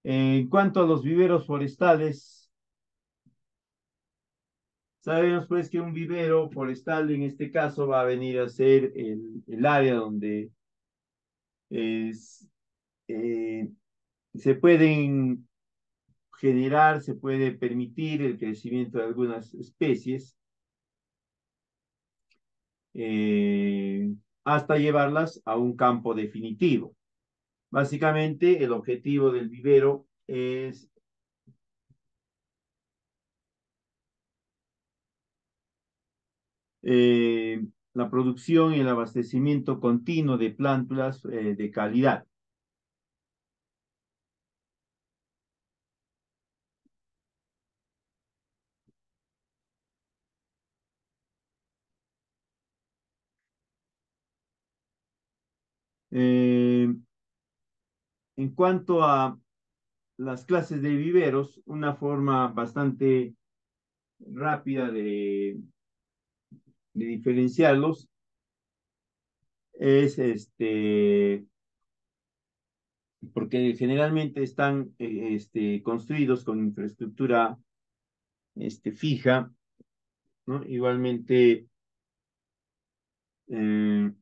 en cuanto a los viveros forestales, sabemos pues que un vivero forestal en este caso va a venir a ser el área donde es, eh, se pueden se puede permitir el crecimiento de algunas especies eh, hasta llevarlas a un campo definitivo. Básicamente, el objetivo del vivero es eh, la producción y el abastecimiento continuo de plántulas de calidad. Eh, en cuanto a las clases de viveros, una forma bastante rápida de diferenciarlos es porque generalmente están construidos con infraestructura fija, ¿no? Igualmente, eh,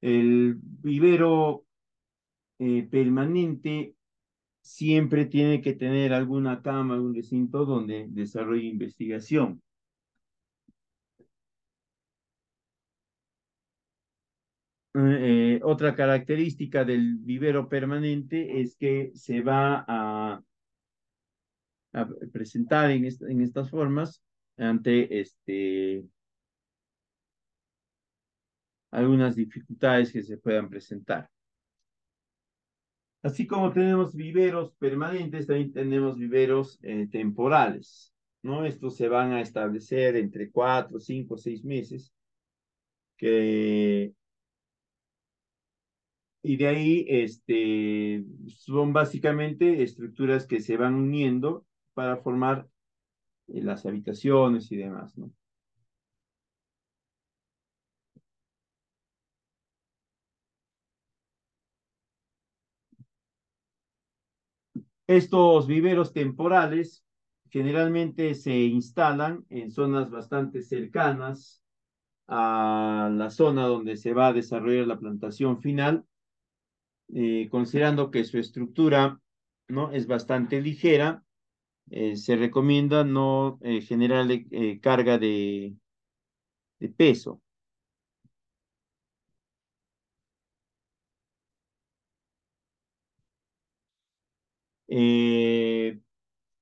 el vivero permanente siempre tiene que tener alguna cama, algún recinto donde desarrolle investigación. Otra característica del vivero permanente es que se va a presentar en estas formas ante algunas dificultades que se puedan presentar. Así como tenemos viveros permanentes, también tenemos viveros temporales, ¿no? Estos se van a establecer entre 4, 5, 6 meses, que, y de ahí son básicamente estructuras que se van uniendo para formar las habitaciones y demás, ¿no? Estos viveros temporales generalmente se instalan en zonas bastante cercanas a la zona donde se va a desarrollar la plantación final, considerando que su estructura, ¿no?, es bastante ligera. Se recomienda no generarle carga de peso. Eh,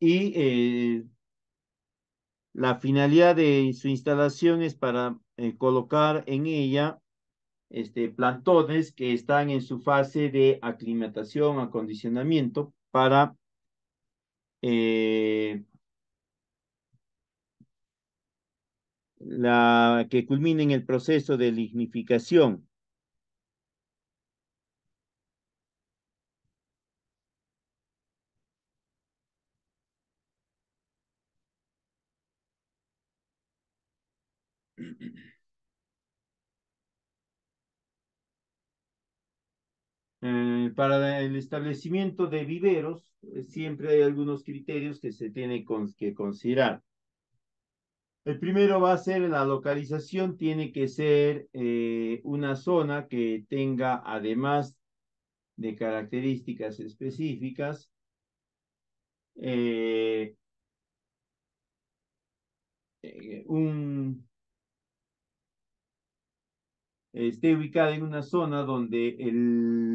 y la finalidad de su instalación es para colocar en ella plantones que están en su fase de aclimatación, acondicionamiento para eh, que culminen el proceso de lignificación. Para el establecimiento de viveros, siempre hay algunos criterios que se tienen que considerar. El primero va a ser la localización, tiene que ser una zona que tenga, además de características específicas, eh, un, esté ubicada en una zona donde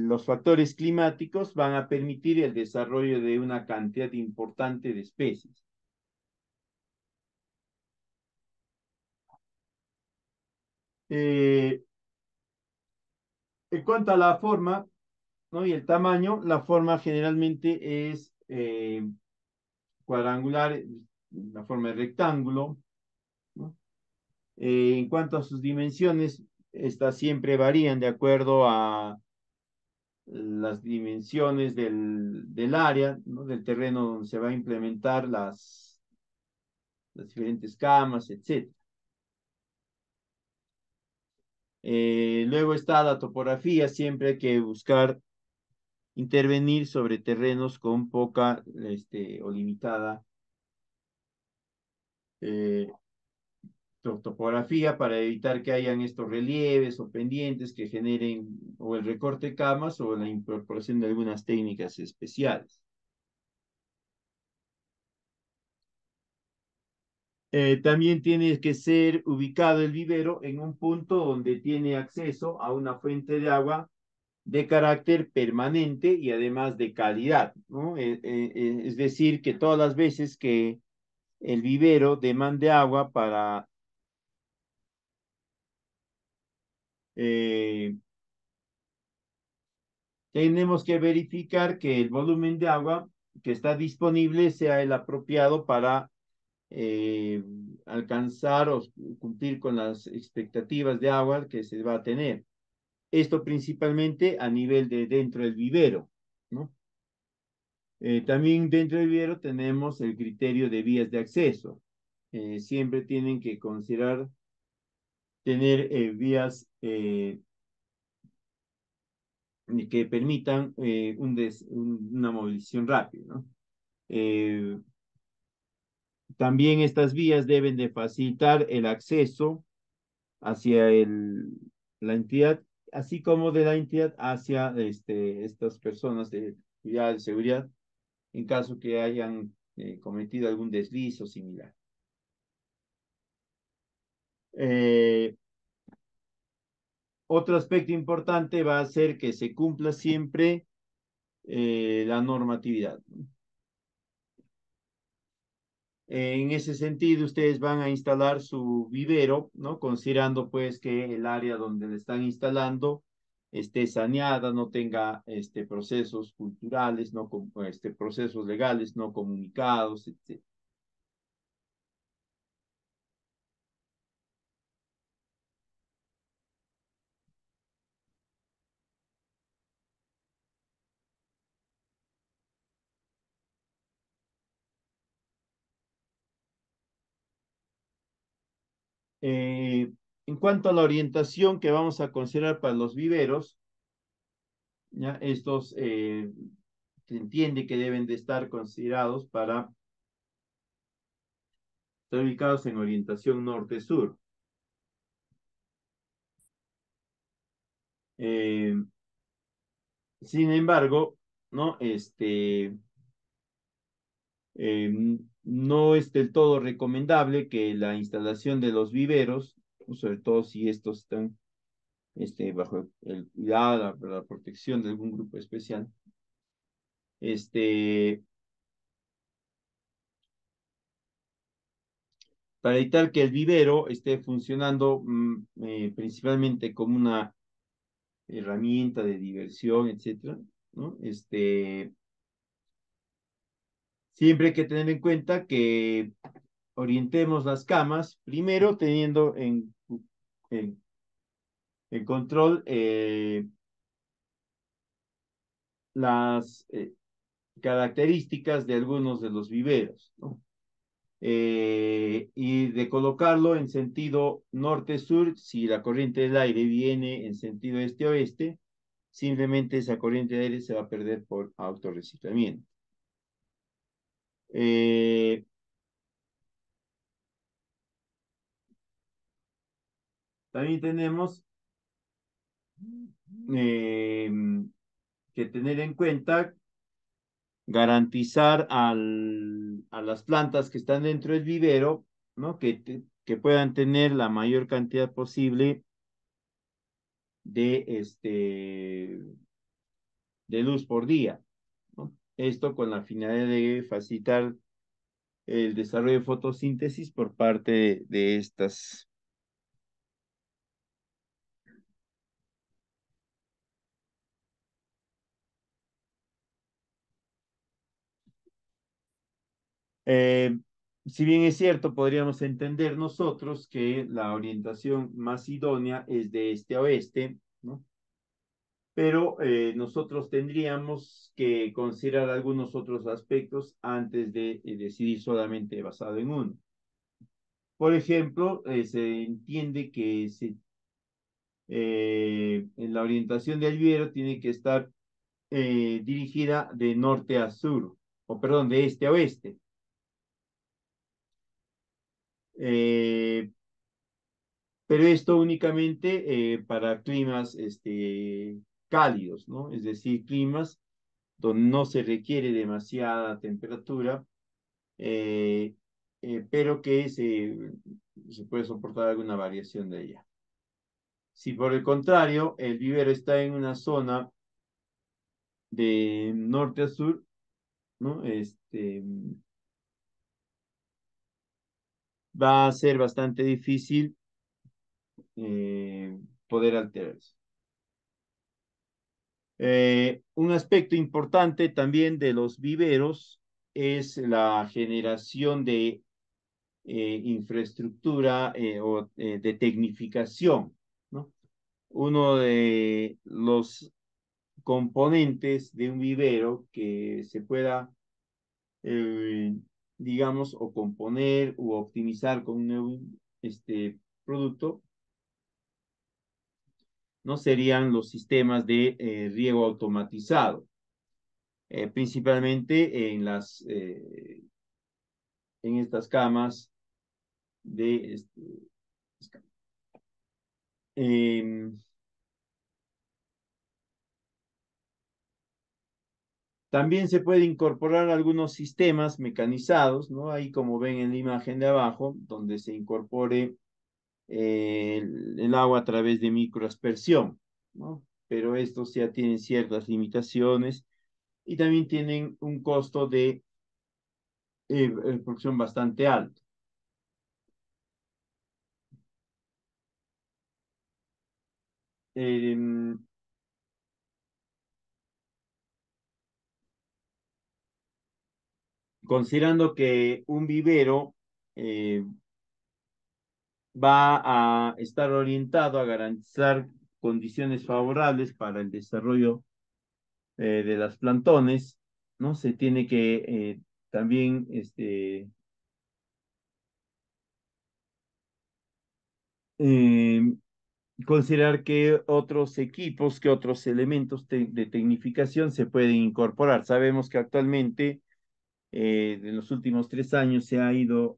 los factores climáticos van a permitir el desarrollo de una cantidad importante de especies. Eh, en cuanto a la forma, ¿no?, y el tamaño, la forma generalmente es cuadrangular, la forma de rectángulo, ¿no? En cuanto a sus dimensiones, estas siempre varían de acuerdo a las dimensiones del área, ¿no?, del terreno donde se va a implementar las diferentes camas, etc. Luego está la topografía, siempre hay que buscar intervenir sobre terrenos con poca o limitada eh, topografía para evitar que hayan estos relieves o pendientes que generen o el recorte de camas o la incorporación de algunas técnicas especiales. También tiene que ser ubicado el vivero en un punto donde tiene acceso a una fuente de agua de carácter permanente y además de calidad, ¿no? Es decir, que todas las veces que el vivero demande agua para eh, tenemos que verificar que el volumen de agua que está disponible sea el apropiado para eh, alcanzar o cumplir con las expectativas de agua que se va a tener. Esto principalmente a nivel de dentro del vivero, ¿no? También dentro del vivero tenemos el criterio de vías de acceso. Siempre tienen que considerar tener vías que permitan una movilización rápida, ¿no? Eh, También estas vías deben de facilitar el acceso hacia la entidad, así como de la entidad hacia estas personas de cuidado de seguridad, en caso que hayan cometido algún desliz o similar. Eh, Otro aspecto importante va a ser que se cumpla siempre la normatividad. En ese sentido, ustedes van a instalar su vivero, ¿no?, considerando pues que el área donde le están instalando esté saneada, no tenga procesos culturales, no procesos legales no comunicados, etc. En cuanto a la orientación que vamos a considerar para los viveros, ¿ya? Estos se entiende que deben de estar considerados para estar ubicados en orientación norte-sur. Eh, Sin embargo, ¿no? No es del todo recomendable que la instalación de los viveros, sobre todo si estos están bajo el cuidado, la protección de algún grupo especial, este, para evitar que el vivero esté funcionando principalmente como una herramienta de diversión, etcétera, ¿no? Siempre hay que tener en cuenta que orientemos las camas, primero teniendo en, en control las características de algunos de los viveros, ¿no? Y de colocarlo en sentido norte-sur, si la corriente del aire viene en sentido este-oeste, simplemente esa corriente de aire se va a perder por autorreciclamiento. Eh, También tenemos eh, que tener en cuenta garantizar a las plantas que están dentro del vivero, ¿no? Que puedan tener la mayor cantidad posible de, de luz por día, ¿no? Esto con la finalidad de facilitar el desarrollo de fotosíntesis por parte de estas. Eh, si bien es cierto, podríamos entender nosotros que la orientación más idónea es de este a oeste, ¿no? Pero nosotros tendríamos que considerar algunos otros aspectos antes de decidir solamente basado en uno. Por ejemplo, se entiende que en la orientación del vivero tiene que estar dirigida de norte a sur, o perdón, de este a oeste. Eh, pero esto únicamente para climas cálidos, ¿no? Es decir, climas donde no se requiere demasiada temperatura, eh, pero que se puede soportar alguna variación de ella. Si por el contrario el vivero está en una zona de norte a sur, ¿no? Va a ser bastante difícil poder alterarse. Un aspecto importante también de los viveros es la generación de infraestructura de tecnificación, ¿no? Uno de los componentes de un vivero que se pueda, eh, digamos, o componer o optimizar con un nuevo producto, ¿no? Serían los sistemas de riego automatizado, principalmente en estas camas de eh, también se puede incorporar algunos sistemas mecanizados, ¿no? Ahí como ven en la imagen de abajo, donde se incorpore el agua a través de microaspersión, ¿no? Pero estos ya tienen ciertas limitaciones y también tienen un costo de producción bastante alto. Eh, Considerando que un vivero eh, va a estar orientado a garantizar condiciones favorables para el desarrollo de las plantones, ¿no? Se tiene que también eh, considerar que otros equipos, que otros elementos de tecnificación se pueden incorporar. Sabemos que actualmente, en los últimos 3 años, ha ido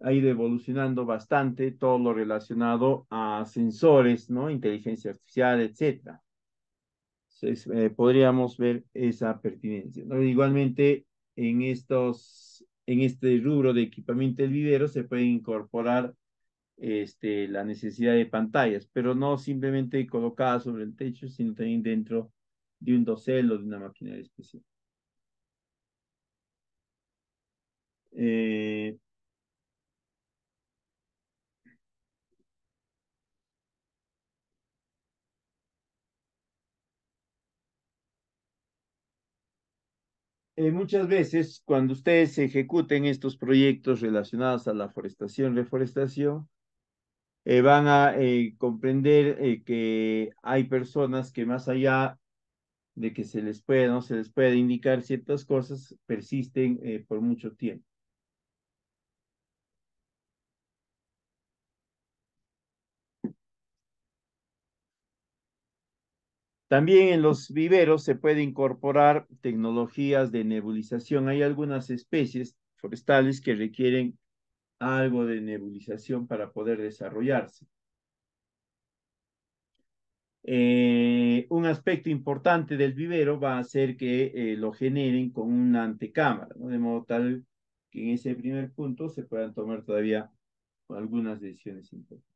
evolucionando bastante todo lo relacionado a sensores, ¿no? Inteligencia artificial, etcétera. Entonces, podríamos ver esa pertinencia, ¿no? Igualmente, en este rubro de equipamiento del vivero se puede incorporar la necesidad de pantallas, pero no simplemente colocadas sobre el techo, sino también dentro de un dosel o de una maquinaria especial. Eh, Muchas veces, cuando ustedes ejecuten estos proyectos relacionados a la forestación, reforestación, van a comprender que hay personas que más allá de que no se les puede indicar ciertas cosas, persisten por mucho tiempo. También en los viveros se puede incorporar tecnologías de nebulización. Hay algunas especies forestales que requieren algo de nebulización para poder desarrollarse. Un aspecto importante del vivero va a ser que lo generen con una antecámara, ¿no? De modo tal que en ese primer punto se puedan tomar todavía algunas decisiones importantes.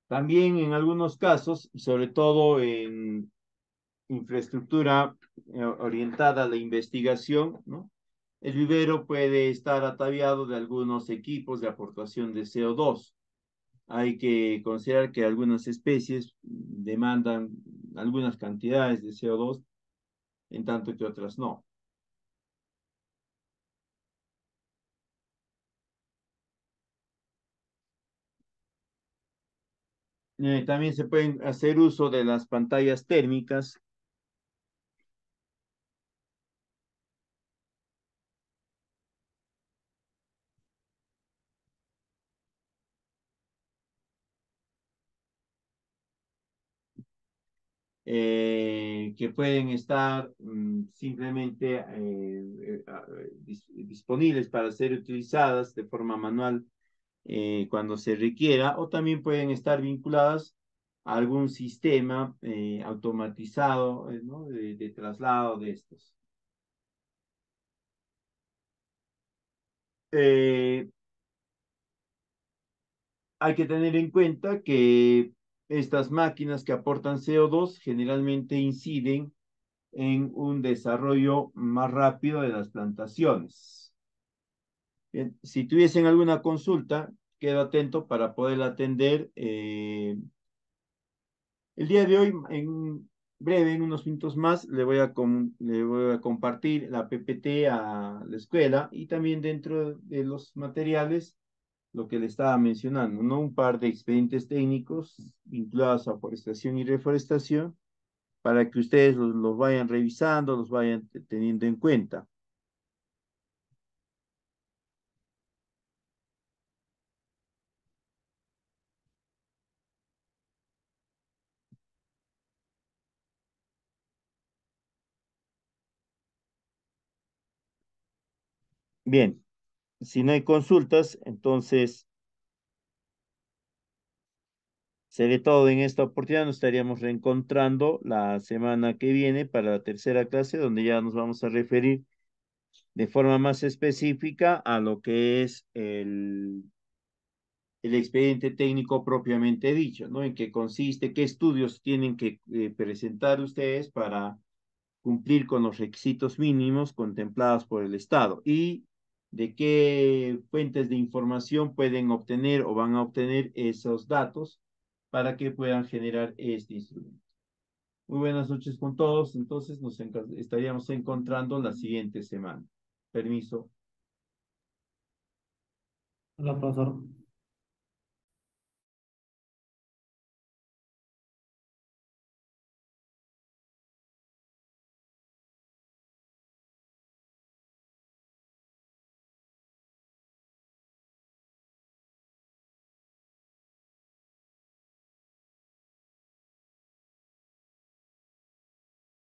También en algunos casos, sobre todo en infraestructura orientada a la investigación, ¿no? El vivero puede estar ataviado de algunos equipos de aportación de CO2. Hay que considerar que algunas especies demandan algunas cantidades de CO2, en tanto que otras no. También se pueden hacer uso de las pantallas térmicas que pueden estar simplemente disponibles para ser utilizadas de forma manual cuando se requiera, o también pueden estar vinculadas a algún sistema automatizado, ¿no? De traslado de estos. Eh, Hay que tener en cuenta que estas máquinas que aportan CO2 generalmente inciden en un desarrollo más rápido de las plantaciones. Bien, si tuviesen alguna consulta, quedo atento para poder atender. El día de hoy, en breve, en unos minutos más, le voy a compartir la PPT a la escuela y también dentro de los materiales, lo que le estaba mencionando, ¿no? Un par de expedientes técnicos vinculados a forestación y reforestación para que ustedes los vayan revisando, los vayan teniendo en cuenta. Bien, si no hay consultas, entonces seré todo en esta oportunidad. Nos estaríamos reencontrando la semana que viene para la tercera clase, donde ya nos vamos a referir de forma más específica a lo que es el expediente técnico propiamente dicho, ¿no? En qué consiste, qué estudios tienen que presentar ustedes para cumplir con los requisitos mínimos contemplados por el Estado y de qué fuentes de información pueden obtener o van a obtener esos datos para que puedan generar este instrumento. Muy buenas noches con todos. Entonces estaríamos encontrando la siguiente semana. Permiso. Hola, profesor.